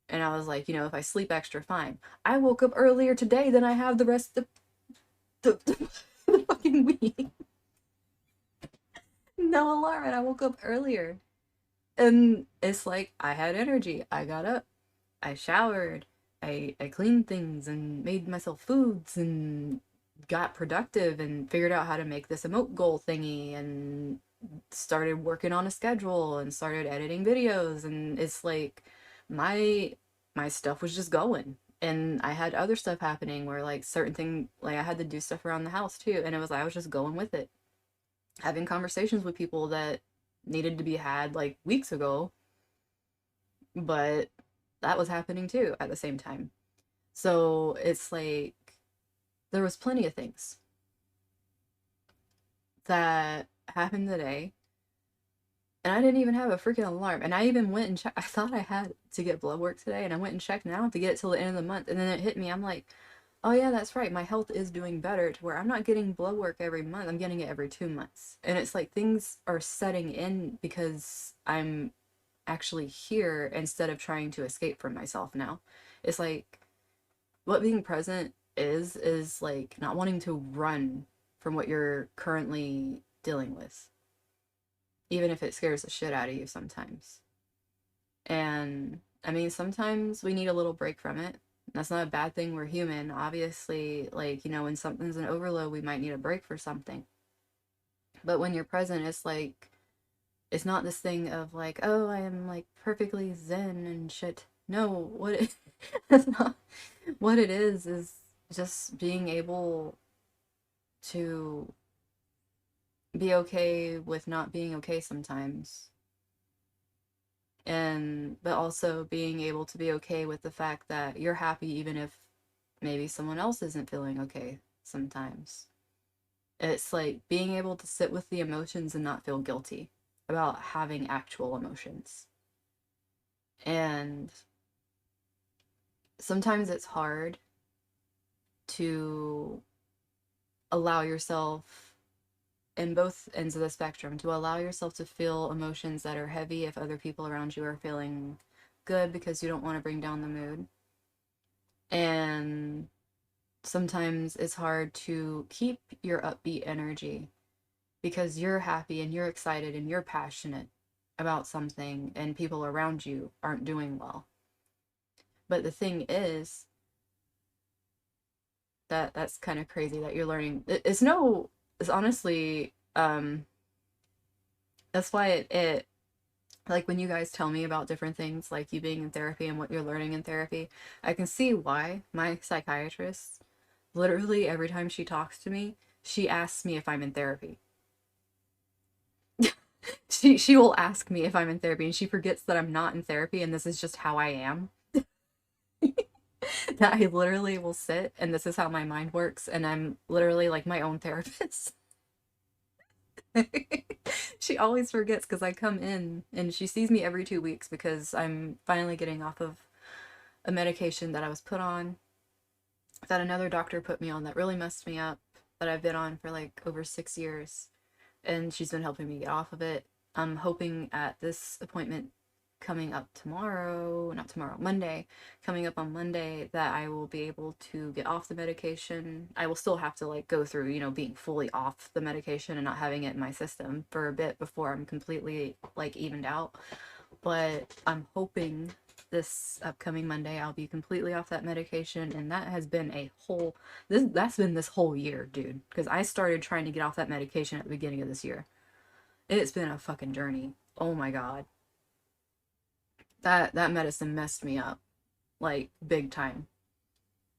And I was like, you know, if I sleep extra, fine. I woke up earlier today than I have the rest of the fucking week. No alarm, and I woke up earlier. And it's like, I had energy. I got up. I showered. I cleaned things and made myself foods and got productive and figured out how to make this emote goal thingy and started working on a schedule and started editing videos, and it's like my my stuff was just going. And I had other stuff happening where like certain thing like I had to do stuff around the house too, and it was I was just going with it. Having conversations with people that needed to be had like weeks ago, but that was happening too at the same time. So it's like there was plenty of things that happened today, and I didn't even have a freaking alarm. And I even went and checked. I thought I had to get blood work today, and I went and checked now to get it till the end of the month. And then it hit me. I'm like, oh yeah, that's right. My health is doing better to where I'm not getting blood work every month. I'm getting it every 2 months. And it's like things are setting in because I'm actually here instead of trying to escape from myself now. It's like what being present is like not wanting to run from what you're currently dealing with, even if it scares the shit out of you sometimes. And I mean, sometimes we need a little break from it. That's not a bad thing. We're human. Obviously, like, when something's an overload, we might need a break for something. But when you're present, it's like, it's not this thing of like, oh, I am like perfectly zen and shit. No, that's not what it is just being able to be okay with not being okay sometimes. And but also being able to be okay with the fact that you're happy even if maybe someone else isn't feeling okay sometimes. It's like being able to sit with the emotions and not feel guilty about having actual emotions. And sometimes it's hard to allow yourself in both ends of the spectrum to allow yourself to feel emotions that are heavy if other people around you are feeling good because you don't want to bring down the mood. And sometimes it's hard to keep your upbeat energy because you're happy and you're excited and you're passionate about something and people around you aren't doing well. But the thing is that that's kind of crazy that you're learning. It's honestly, that's why it like when you guys tell me about different things like you being in therapy and what you're learning in therapy, I can see why my psychiatrist literally every time she talks to me, she asks me if I'm in therapy. She will ask me if I'm in therapy and she forgets that I'm not in therapy and this is just how I am. That I literally will sit and this is how my mind works and I'm literally like my own therapist. She always forgets because I come in and she sees me every 2 weeks because I'm finally getting off of a medication that I was put on, that another doctor put me on that really messed me up, that I've been on for like over 6 years. And she's been helping me get off of it. I'm hoping at this appointment coming up tomorrow, not tomorrow, Monday, coming up on Monday, that I will be able to get off the medication. I will still have to like go through, being fully off the medication and not having it in my system for a bit before I'm completely like evened out. But I'm hoping this upcoming Monday I'll be completely off that medication, and that has been that's been this whole year, dude, because I started trying to get off that medication at the beginning of this year. It's been a fucking journey. Oh my god. That medicine messed me up like big time.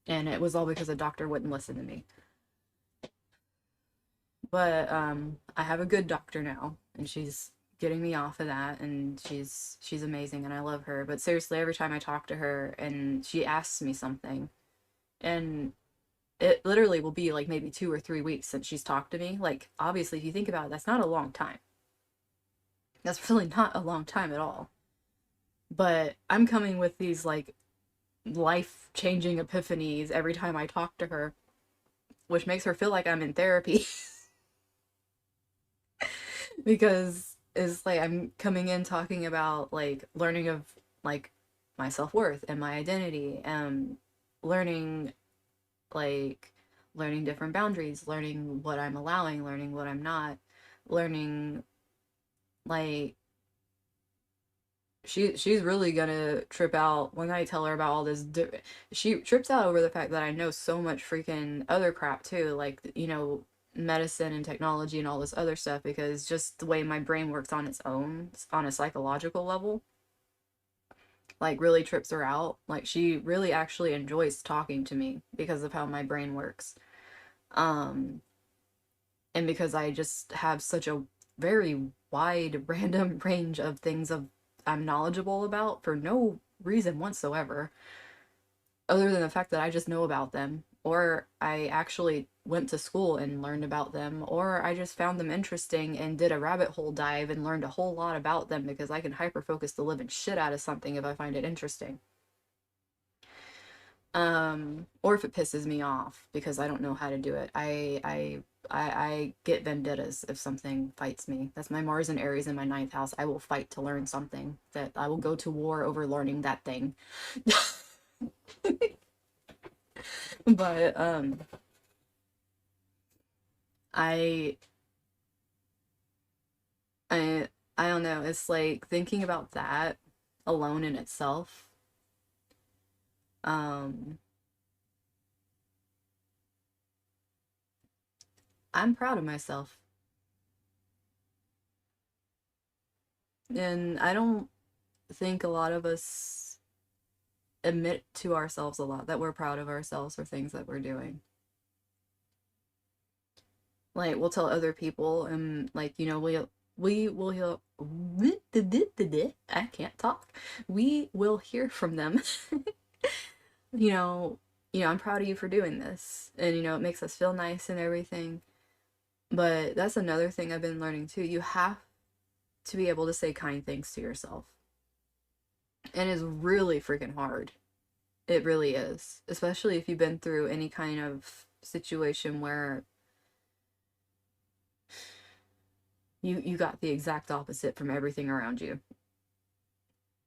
And it was all because a doctor wouldn't listen to me. But I have a good doctor now and she's getting me off of that, and she's amazing and I love her. But seriously, every time I talk to her and she asks me something, and it literally will be like maybe 2 or 3 weeks since she's talked to me. Like, obviously, if you think about it, that's not a long time. That's really not a long time at all. But I'm coming with these like life changing epiphanies every time I talk to her, which makes her feel like I'm in therapy. Because it's like I'm coming in talking about like learning of like my self-worth and my identity, and learning like learning different boundaries, learning what I'm allowing, learning what I'm not, learning like she's really gonna trip out when I tell her about all this. She trips out over the fact that I know so much freaking other crap too, like medicine and technology and all this other stuff, because just the way my brain works on its own, on a psychological level, like really trips her out. Like she really actually enjoys talking to me because of how my brain works. Um, and because I just have such a very wide random range of things of I'm knowledgeable about for no reason whatsoever, other than the fact that I just know about them, or I actually went to school and learned about them, or I just found them interesting and did a rabbit hole dive and learned a whole lot about them because I can hyper focus the living shit out of something if I find it interesting. Or if it pisses me off because I don't know how to do it. I get vendettas if something fights me. That's my Mars and Aries in my ninth house. I will fight to learn something. That I will go to war over learning that thing. But I I I don't know. It's like thinking about that alone in itself. Um I'm proud of myself. And I don't think a lot of us admit to ourselves a lot that we're proud of ourselves for things that we're doing. Like we'll tell other people and like, you know, we will hear I can't talk. We will hear from them. you know, I'm proud of you for doing this. And you know, it makes us feel nice and everything. But that's another thing I've been learning too. You have to be able to say kind things to yourself. And it's really freaking hard. It really is. Especially if you've been through any kind of situation where you got the exact opposite from everything around you.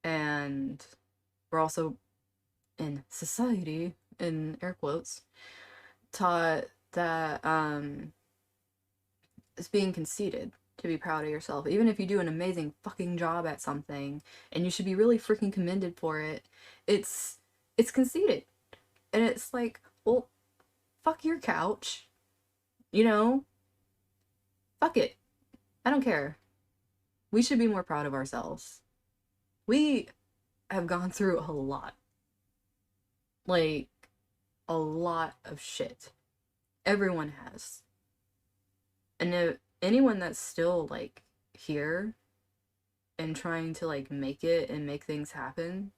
And we're also in society, in air quotes, taught that it's being conceited to be proud of yourself. Even if you do an amazing fucking job at something and you should be really freaking commended for it, it's conceited. And it's like, well, fuck your couch. You know? Fuck it. I don't care. We should be more proud of ourselves. We have gone through a lot. Like, a lot of shit. Everyone has. And if anyone that's still, like, here and trying to, like, make it and make things happen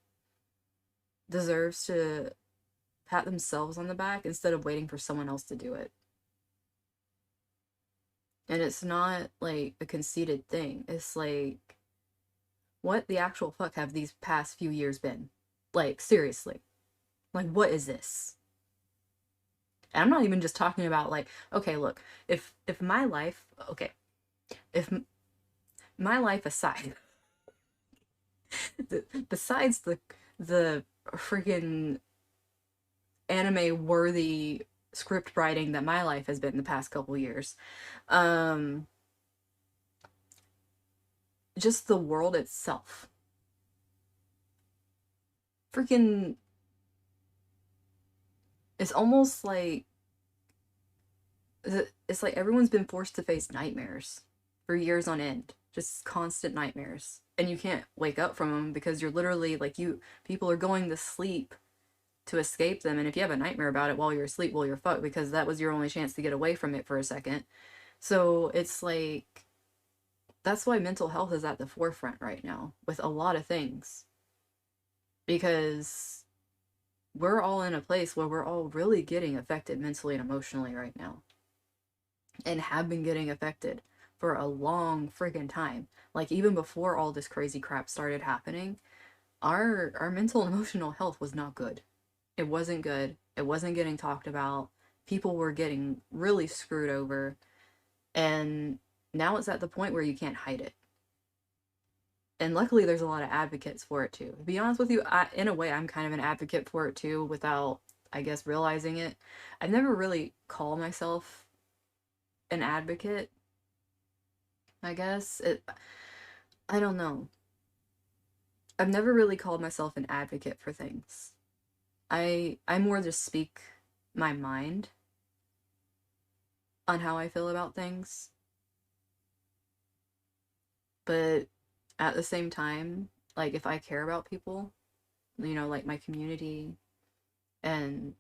deserves to pat themselves on the back instead of waiting for someone else to do it. And it's not, like, a conceited thing. It's like, what the actual fuck have these past few years been? Like, seriously. Like, what is this? And I'm not even just talking about, like, okay, look, if my life, okay, if my life aside, besides the freaking anime worthy script writing that my life has been the past couple years, um, just the world itself. Freaking, it's almost like it's like everyone's been forced to face nightmares for years on end, just constant nightmares, and you can't wake up from them because you're literally like people are going to sleep to escape them, and if you have a nightmare about it while you're asleep, well, you're fucked because that was your only chance to get away from it for a second. So it's like that's why mental health is at the forefront right now with a lot of things, because we're all in a place where we're all really getting affected mentally and emotionally right now, and have been getting affected for a long friggin' time. Like even before all this crazy crap started happening, our mental and emotional health was not good. It wasn't good. It wasn't getting talked about. People were getting really screwed over, and now it's at the point where you can't hide it. And luckily there's a lot of advocates for it too. To be honest with you, in a way I'm kind of an advocate for it too without, I guess, realizing it. I've never really called myself an advocate, I guess. I don't know. I've never really called myself an advocate for things. I more just speak my mind. on how I feel about things. But at the same time, like if I care about people, like my community and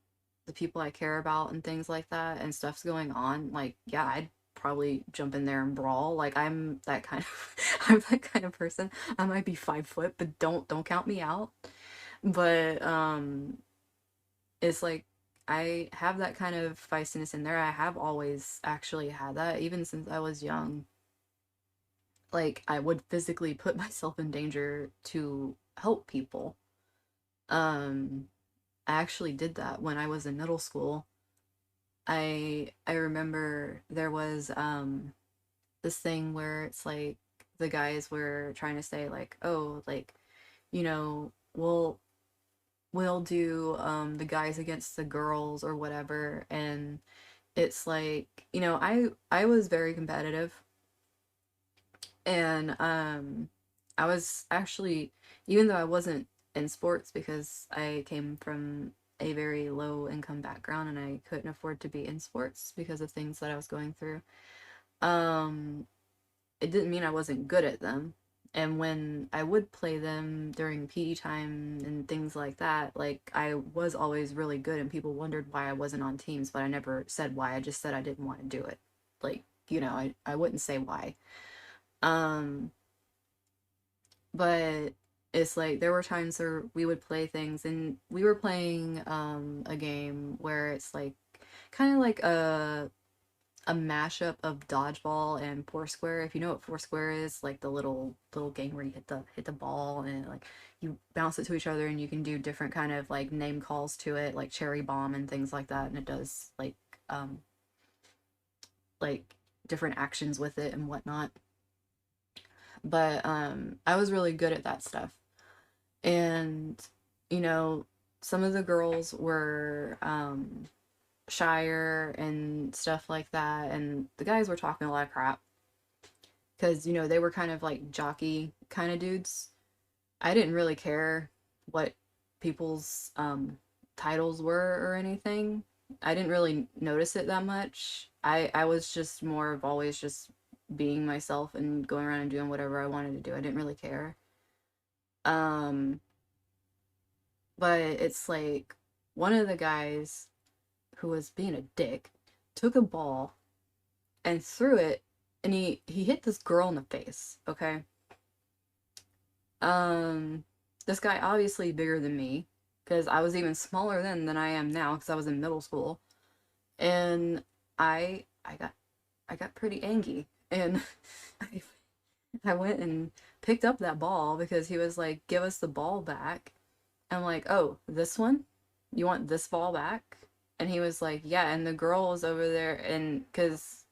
the people I care about and things like that and stuff's going on, like yeah, I'd probably jump in there and brawl. Like I'm that kind of I'm that kind of person. I might be 5 foot, but don't count me out. But it's like I have that kind of feistiness in there. I have always actually had that, even since I was young. Like I would physically put myself in danger to help people. Um, I actually did that when I was in middle school. I remember there was this thing where it's like the guys were trying to say like, oh, like, you know, we'll do the guys against the girls or whatever, and it's like, I was very competitive, and I was actually, even though I wasn't in sports because I came from a very low income background and I couldn't afford to be in sports because of things that I was going through. Um, it didn't mean I wasn't good at them. And when I would play them during PE time and things like that, like I was always really good and people wondered why I wasn't on teams, but I never said why. I just said I didn't want to do it. Like, I wouldn't say why. Um, but it's like there were times where we would play things and we were playing a game where it's like kind of like a mashup of dodgeball and Foursquare. If you know what Foursquare is, like the little game where you hit the ball and like you bounce it to each other and you can do different kind of like name calls to it, like cherry bomb and things like that, and it does um like different actions with it and whatnot. But I was really good at that stuff. And you know, some of the girls were shyer and stuff like that, and the guys were talking a lot of crap because they were kind of like jockey kind of dudes. I didn't really care what people's titles were or anything. I didn't really notice it that much. I was just more of always just being myself and going around and doing whatever I wanted to do. I didn't really care. Um, but it's like one of the guys who was being a dick took a ball and threw it, and he hit this girl in the face, okay? Um this guy obviously bigger than me because I was even smaller then than I am now because I was in middle school. And I got pretty angry, and I, I went and picked up that ball because he was like, "Give us the ball back." I'm like, "Oh, this one? You want this ball back?" And he was like, "Yeah." And the girl was over there, and because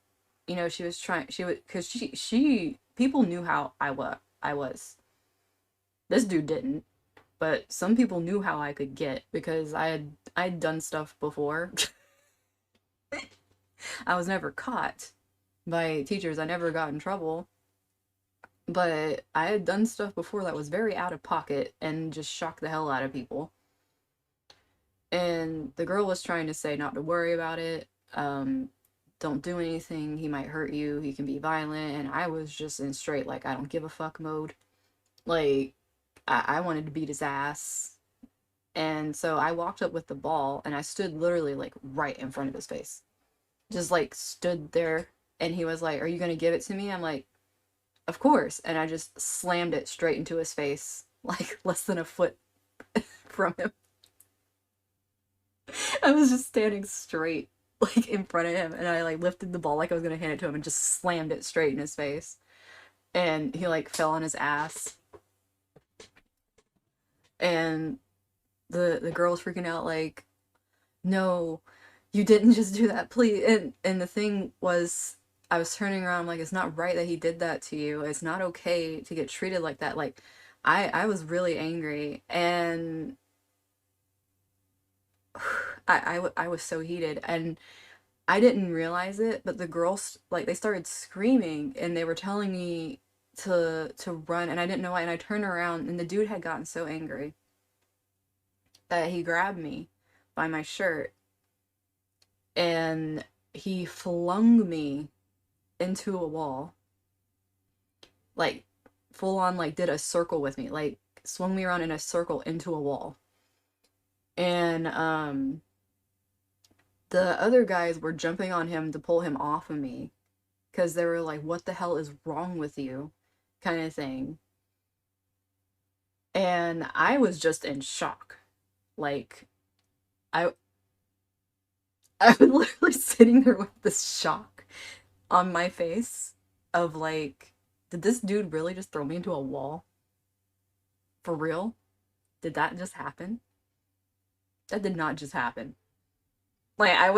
she was trying, she would, because she people knew how I was. This dude didn't, but some people knew how I could get because I'd done stuff before. I was never caught by teachers. I never got in trouble, but I had done stuff before that was very out of pocket and just shocked the hell out of people. And the girl was trying to say not to worry about it. Don't do anything. He might hurt you. He can be violent. And I was just in straight, like, I don't give a fuck mode. Like, I wanted to beat his ass. And so I walked up with the ball and I stood literally like right in front of his face. Just like stood there, and he was like, "Are you gonna give it to me?" I'm like, "Of course." And I just slammed it straight into his face, like less than a foot from him. I was just standing straight like in front of him, and I like lifted the ball like I was gonna hand it to him and just slammed it straight in his face. And he like fell on his ass, and the girl was freaking out like, "No, you didn't just do that, please." And the thing was, I was turning around, I'm like, it's not right that he did that to you. It's not okay to get treated like that. Like, I was really angry, and I was so heated, and I didn't realize it, but the girls, like, they started screaming, and they were telling me to run, and I didn't know why, and I turned around, and the dude had gotten so angry that he grabbed me by my shirt, and he flung me into a wall, like full on, like did a circle with me, like swung me around in a circle into a wall. And the other guys were jumping on him to pull him off of me because they were like, what the hell is wrong with you? Kind of thing. And I was just in shock. Like, I I was literally sitting there with this shock on my face of like, did this dude really just throw me into a wall? For real? Did that just happen? That did not just happen. Like I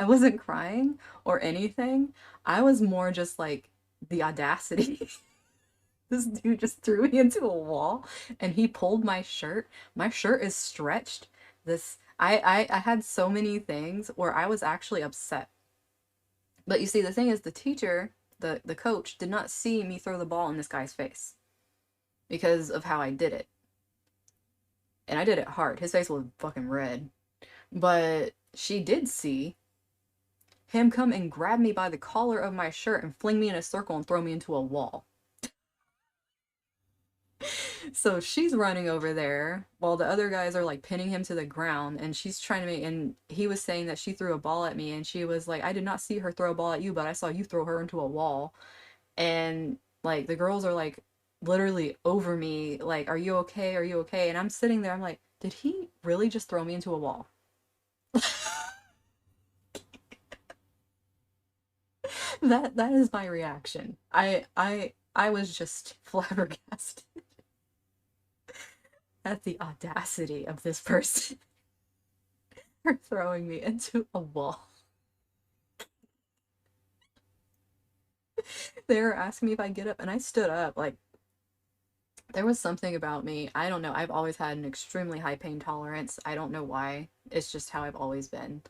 wasn't crying or anything. I was more just like the audacity. This dude just threw me into a wall and he pulled my shirt. My shirt is stretched. This I had so many things where I was actually upset. But you see, the thing is the teacher, the coach, did not see me throw the ball in this guy's face because of how I did it. And I did it hard. His face was fucking red. But she did see him come and grab me by the collar of my shirt and fling me in a circle and throw me into a wall. So she's running over there while the other guys are like pinning him to the ground, and she's trying to make, and he was saying that she threw a ball at me, and she was like, I did not see her throw a ball at you, but I saw you throw her into a wall. And like the girls are like literally over me, like, are you okay? Are you okay? And I'm sitting there, I'm like, did he really just throw me into a wall? That is my reaction. I was just flabbergasted at the audacity of this person for throwing me into a wall. They were asking me if I'd get up, and I stood up. Like, there was something about me. I don't know. I've always had an extremely high pain tolerance. I don't know why. It's just how I've always been.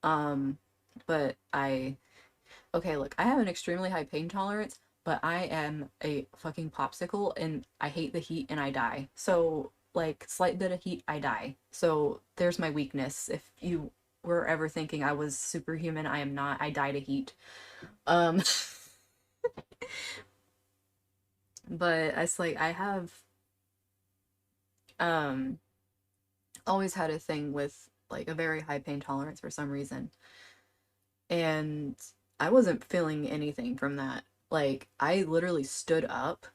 Um, but okay, look, I have an extremely high pain tolerance, but I am a fucking popsicle and I hate the heat and I die. So, like, slight bit of heat, I die. So, there's my weakness. If you were ever thinking I was superhuman, I am not. I die to heat. Um, but it's like I have um always had a thing with like a very high pain tolerance for some reason. And I wasn't feeling anything from that. Like, I literally stood up.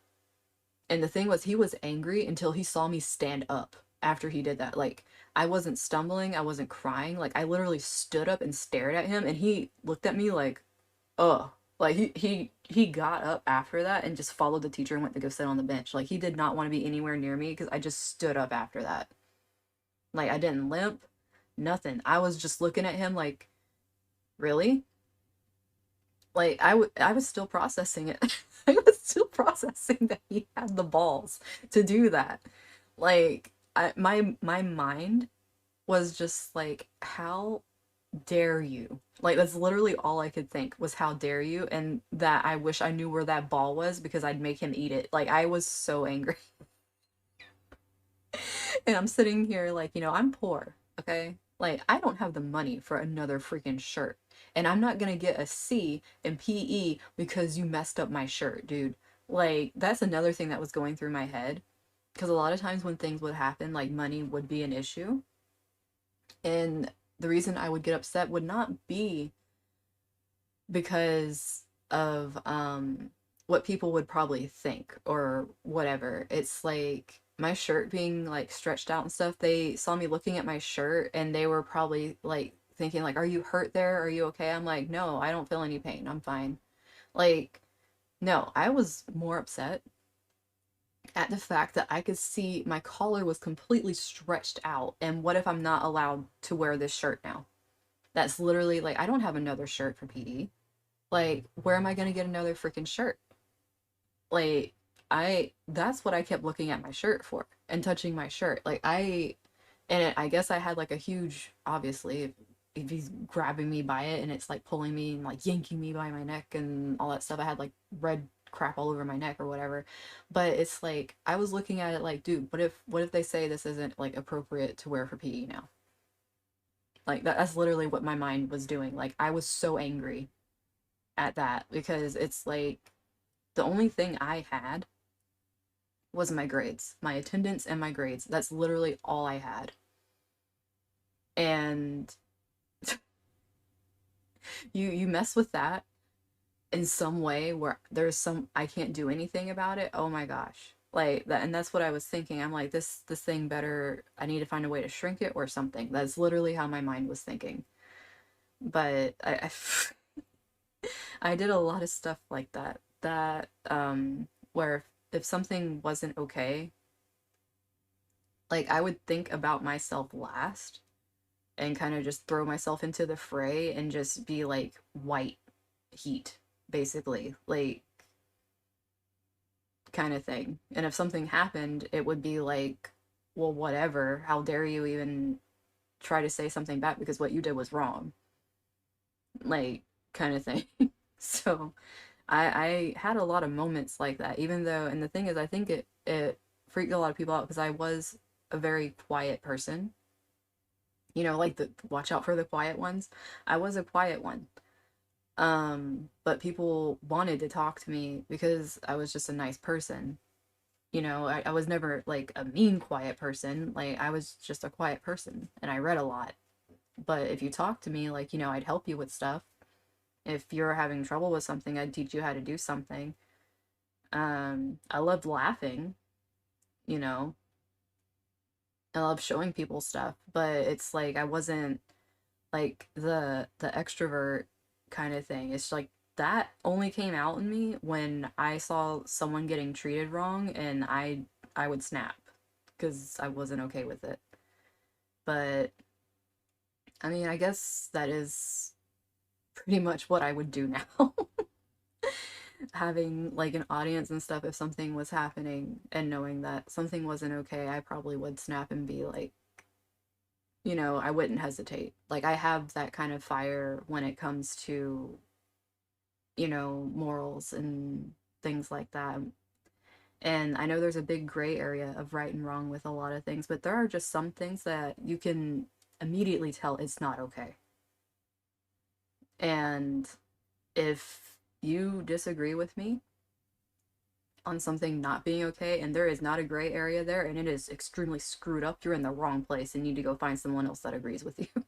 And the thing was, he was angry until he saw me stand up after he did that. Like, I wasn't stumbling, I wasn't crying. Like, I literally stood up and stared at him, and he looked at me like, ugh. Like, he got up after that and just followed the teacher and went to go sit on the bench. Like, he did not want to be anywhere near me because I just stood up after that. Like, I didn't limp, nothing. I was just looking at him like, really? Like, I was still processing it. I was still processing that he had the balls to do that. Like, my mind was just like, how dare you? Like, that's literally all I could think was how dare you, and that I wish I knew where that ball was because I'd make him eat it. Like, I was so angry. And I'm sitting here like, I'm poor, okay? Like, I don't have the money for another freaking shirt. And I'm not gonna get a C in PE because you messed up my shirt, dude. Like, that's another thing that was going through my head. Because a lot of times when things would happen, like, money would be an issue. And the reason I would get upset would not be because of what people would probably think or whatever. It's like my shirt being like stretched out and stuff. They saw me looking at my shirt and they were probably like thinking like, are you hurt there? Are you okay? I'm like, no, I don't feel any pain. I'm fine. Like, no, I was more upset at the fact that I could see my collar was completely stretched out. And what if I'm not allowed to wear this shirt now? That's literally like, I don't have another shirt for PD. Like, where am I gonna get another freaking shirt? Like, that's what I kept looking at my shirt for and touching my shirt. Like, I guess I had like a huge, obviously, if he's grabbing me by it and it's like pulling me and like yanking me by my neck and all that stuff. I had like red crap all over my neck or whatever. But it's like, I was looking at it like, dude, what if they say this isn't like appropriate to wear for PE now? Like that's literally what my mind was doing. Like I was so angry at that because it's like the only thing I had was my grades, my attendance and my grades. That's literally all I had. And you mess with that in some way where there's some I can't do anything about it. Oh my gosh. Like that, and that's what I was thinking. I'm like this thing better, I need to find a way to shrink it or something. That's literally how my mind was thinking. But I did a lot of stuff like that. Where if something wasn't okay, like I would think about myself last and kind of just throw myself into the fray and just be like white heat, basically. Like kind of thing. And if something happened, it would be like, well, whatever. How dare you even try to say something back because what you did was wrong. Like kind of thing. So I had a lot of moments like that, even though, and the thing is, I think it freaked a lot of people out because I was a very quiet person. You know, like the watch out for the quiet ones. I was a quiet one. But people wanted to talk to me because I was just a nice person. You know, I was never like a mean, quiet person. Like I was just a quiet person and I read a lot. But if you talk to me, like, you know, I'd help you with stuff. If you're having trouble with something, I'd teach you how to do something. I loved laughing, you know, I love showing people stuff, but it's like I wasn't like the extrovert kind of thing. It's like that only came out in me when I saw someone getting treated wrong and I would snap because I wasn't okay with it. But I mean, I guess that is pretty much what I would do now. Having like an audience and stuff, if something was happening and knowing that something wasn't okay, I probably would snap and be like, you know, I wouldn't hesitate. Like I have that kind of fire when it comes to, you know, morals and things like that. And I know there's a big gray area of right and wrong with a lot of things, but there are just some things that you can immediately tell it's not okay. And if you disagree with me on something not being okay and there is not a gray area there and it is extremely screwed up, you're in the wrong place and need to go find someone else that agrees with you.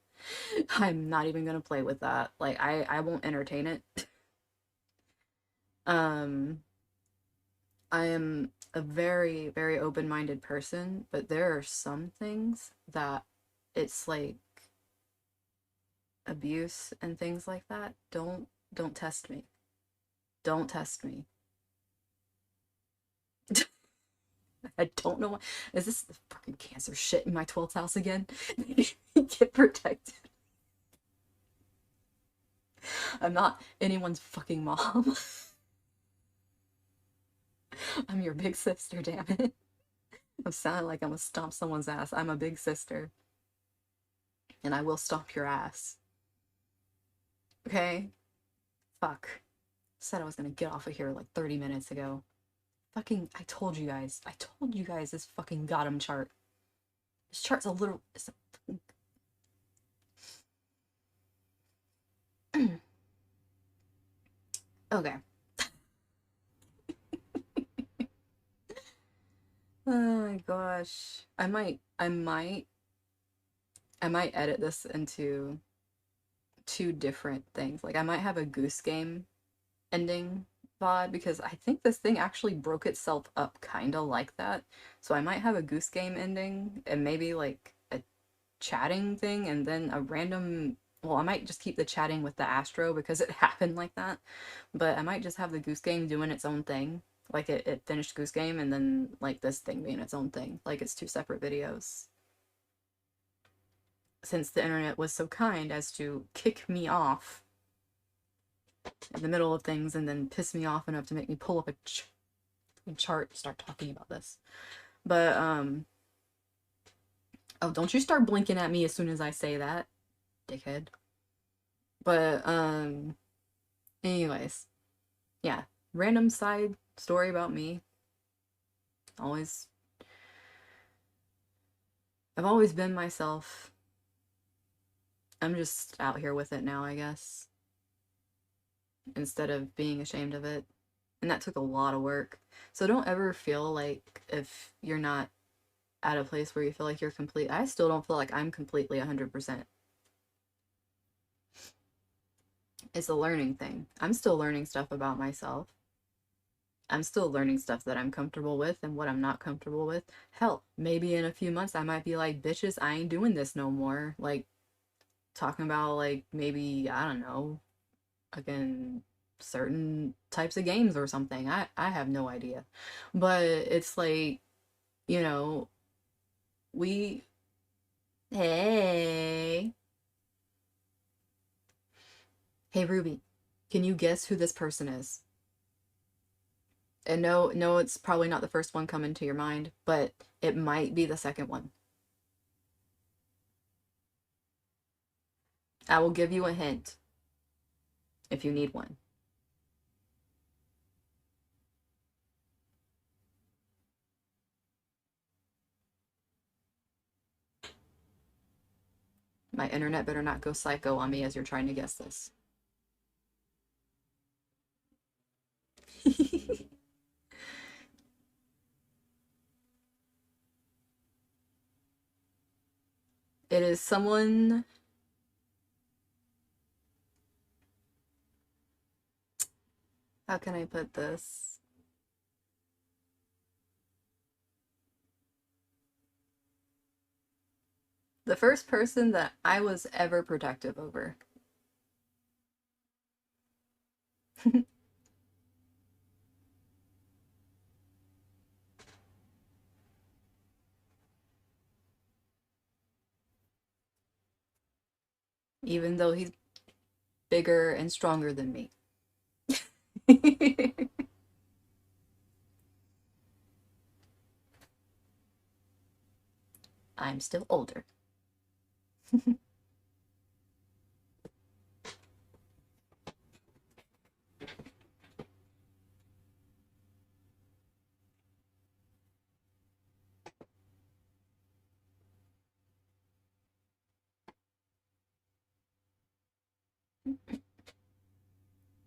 I'm not even gonna play with that. Like I won't entertain it. Um I am a very, very open-minded person, but there are some things that it's like abuse and things like that. Don't test me. Don't test me. I don't know why. Is this the fucking cancer shit in my 12th house again? Get protected. I'm not anyone's fucking mom. I'm your big sister, damn it. I'm sounding like I'm gonna stomp someone's ass. I'm a big sister. And I will stomp your ass. Okay? Fuck. Said I was gonna get off of here like 30 minutes ago. Fucking, I told you guys. I told you guys this fucking got him chart. This chart's a little. It's a fucking... Okay. Oh my gosh. I might edit this into two different things. Like I might have a Goose Game ending VOD because I think this thing actually broke itself up kind of like that. So I might have a Goose Game ending and maybe like a chatting thing and then a random, well, I might just keep the chatting with the Astro because it happened like that. But I might just have the Goose Game doing its own thing. Like it finished Goose Game and then like this thing being its own thing. Like it's two separate videos. Since the internet was so kind as to kick me off in the middle of things and then piss me off enough to make me pull up a chart to start talking about this. But, oh, don't you start blinking at me as soon as I say that, dickhead. But, anyways, yeah, random side story about me. Always, I've always been myself. I'm just out here with it now, I guess, instead of being ashamed of it. And that took a lot of work. So don't ever feel like if you're not at a place where you feel like you're complete. I still don't feel like I'm completely 100%. It's a learning thing. I'm still learning stuff about myself. I'm still learning stuff that I'm comfortable with and what I'm not comfortable with. Hell, maybe in a few months I might be like, bitches, I ain't doing this no more. Like, talking about, like, maybe, I don't know, again, certain types of games or something. I have no idea. But it's like, you know, we, hey, hey, Ruby, can you guess who this person is? And no, no, it's probably not the first one coming to your mind, but it might be the second one. I will give you a hint if you need one. My internet better not go psycho on me as you're trying to guess this. It is someone. How can I put this? The first person that I was ever protective over. Even though he's bigger and stronger than me. I'm still older.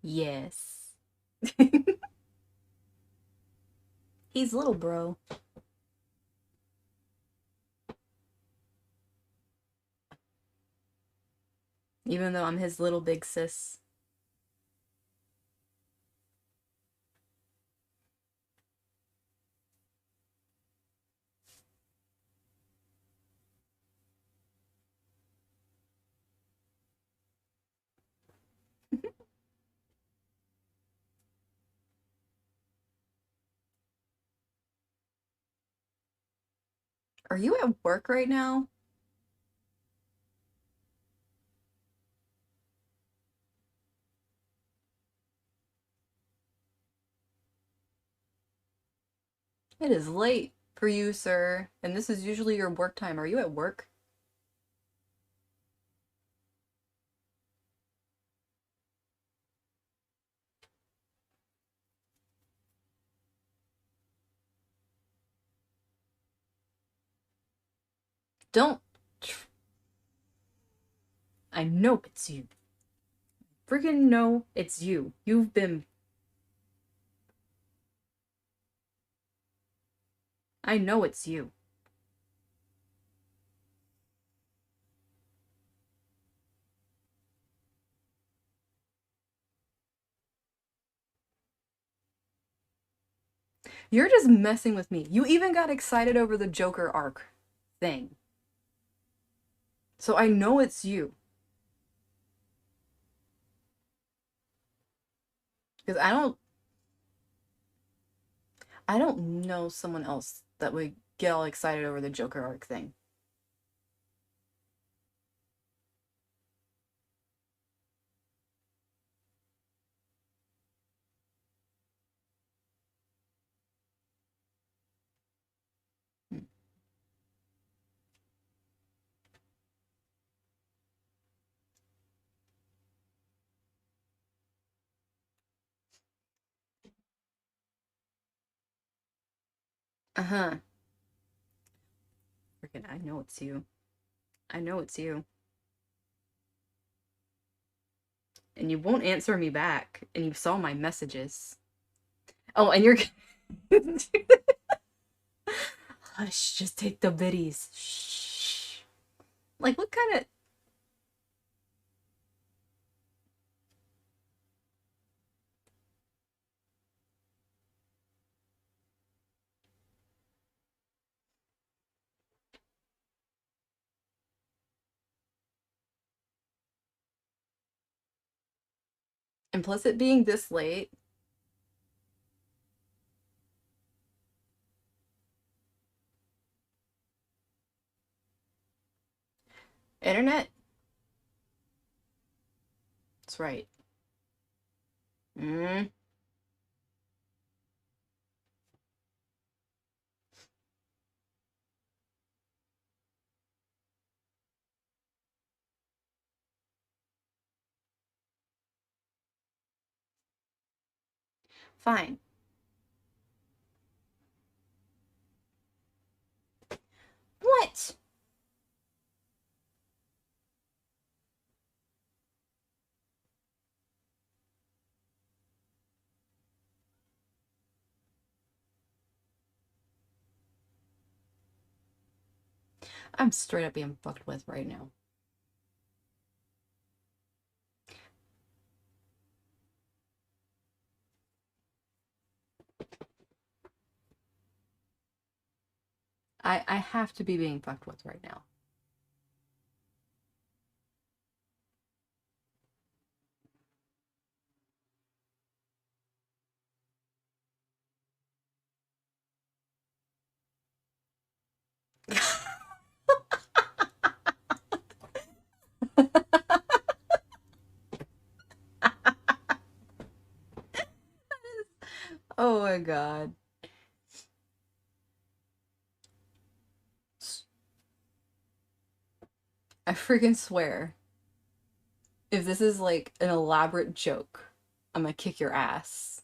Yes. He's little bro. Even though I'm his little big sis. Are you at work right now? It is late for you, sir. And this is usually your work time. Are you at work? Don't. I know it's you. Freaking know it's you. You've been. I know it's you. You're just messing with me. You even got excited over the Joker arc thing. So I know it's you. Because I don't know someone else that would get all excited over the Joker arc thing. Hmm. Uh-huh. Freaking I know it's you. I know it's you. and you won't answer me back, and you saw my messages. Oh, and you're hush, just take the biddies. Shh. Like, what kind of implicit being this late? Internet? That's right. Mm, fine. What? I'm straight up being fucked with right now. I have to be being fucked with right now. Oh my god. I freaking swear. If this is like an elaborate joke, I'm gonna kick your ass.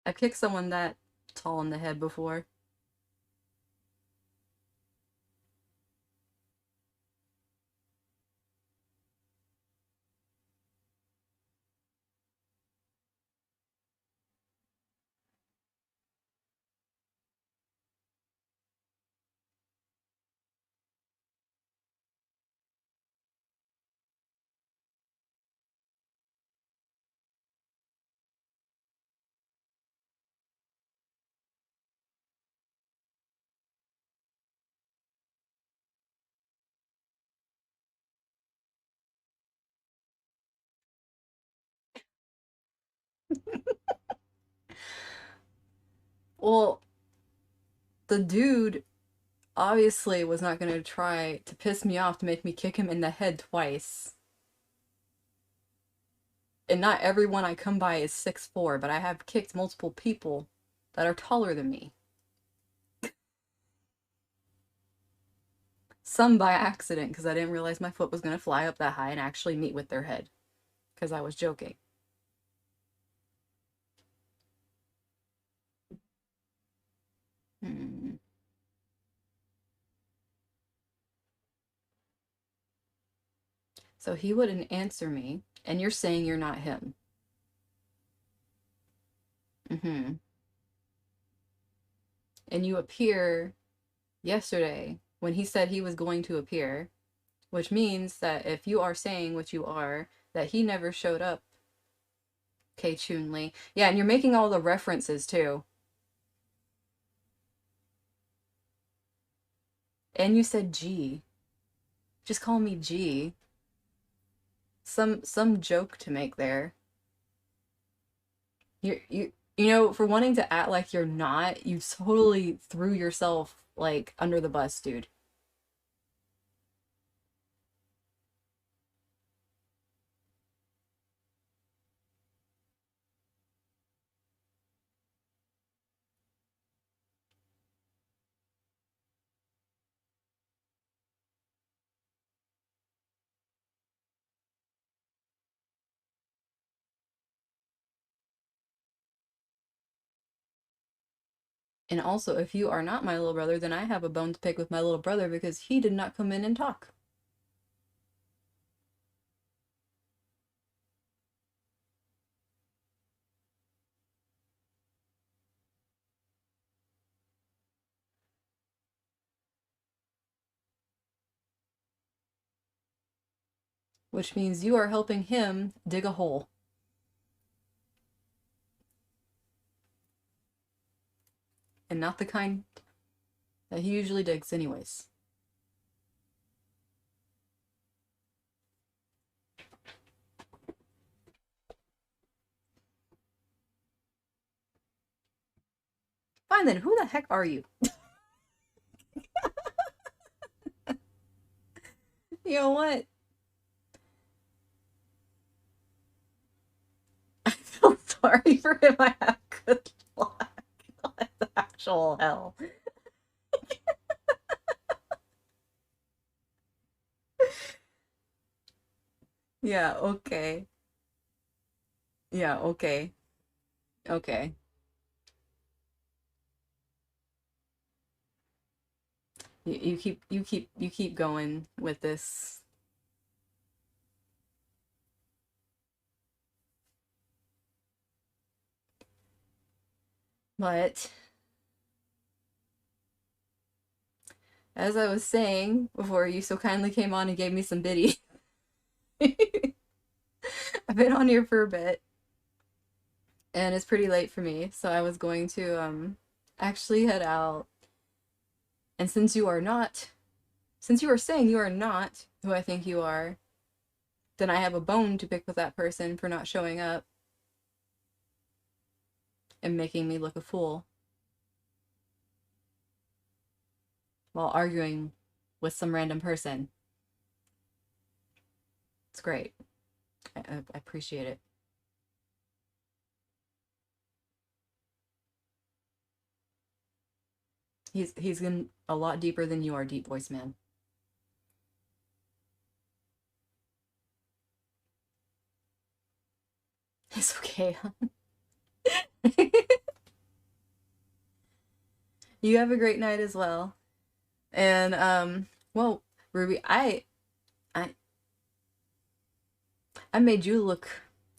I've kicked someone that tall in the head before. Well, the dude obviously was not gonna try to piss me off to make me kick him in the head twice. And not everyone I come by is 6'4", but I have kicked multiple people that are taller than me. Some by accident, because I didn't realize my foot was gonna fly up that high and actually meet with their head. Because I was joking. Hmm. So he wouldn't answer me, and you're saying you're not him. Mm-hmm. And you appear yesterday when he said he was going to appear, which means that if you are saying what you are, that he never showed up. K Chun Li. Yeah, and you're making all the references too. And you said G. Just call me G. Some joke to make there. You know, for wanting to act like you're not, you totally threw yourself like under the bus, dude. And also, if you are not my little brother, then I have a bone to pick with my little brother because he did not come in and talk. Which means you are helping him dig a hole. And not the kind that he usually digs anyways. Fine then, who the heck are you? You know what? I feel sorry for him. I have good luck. What the actual hell? Yeah, okay. Yeah, okay. Okay. You keep going with this. But as I was saying before you so kindly came on and gave me some biddy, I've been on here for a bit and it's pretty late for me, so I was going to actually head out. And since you are saying you are not who I think you are, then I have a bone to pick with that person for not showing up and making me look a fool while arguing with some random person. It's great. I appreciate it. He's in a lot deeper than you are, deep voice man. It's okay. You have a great night as well. And well, Ruby, I I made you look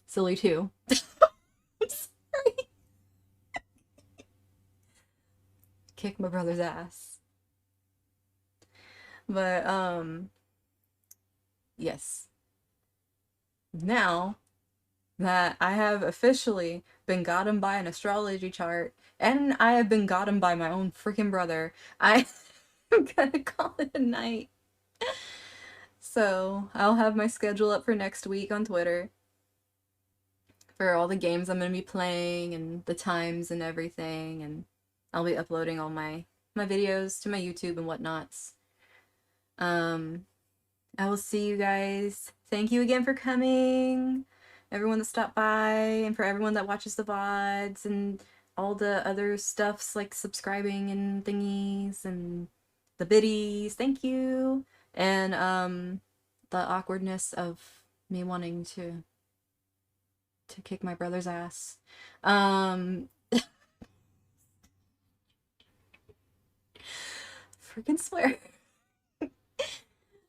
silly too. I'm sorry. Kick my brother's ass. But yes. Now that I have officially been gotten by an astrology chart and I have been gotten by my own freaking brother, I'm gonna call it a night. So I'll have my schedule up for next week on Twitter for all the games I'm gonna be playing and the times and everything, and I'll be uploading all my videos to my YouTube and whatnots. Um, I will see you guys. Thank you again for coming, everyone that stopped by, and for everyone that watches the VODs and all the other stuffs like subscribing and thingies and the biddies. Thank you. And the awkwardness of me wanting to kick my brother's ass. Freaking swear.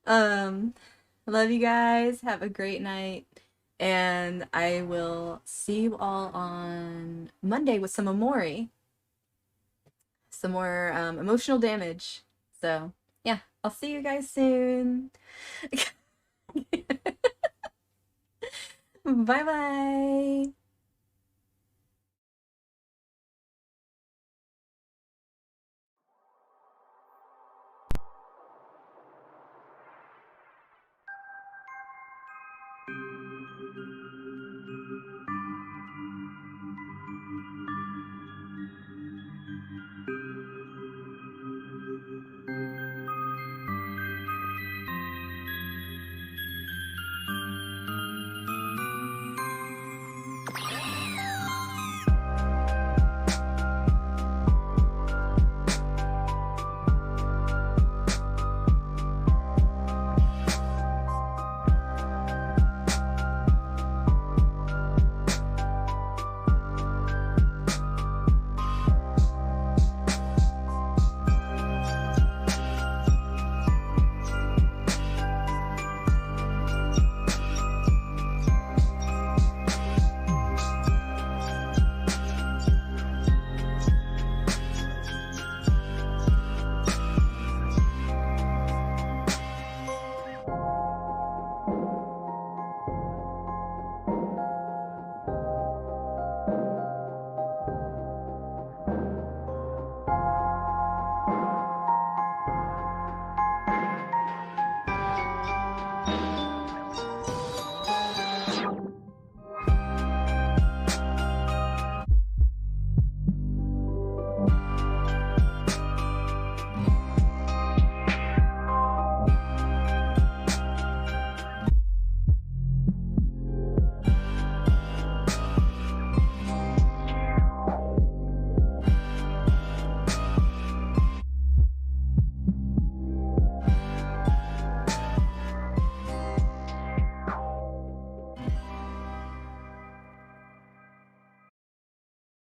um Love you guys. Have a great night. And I will see you all on Monday with some Amori. Some more emotional damage. So, yeah, I'll see you guys soon. Bye bye.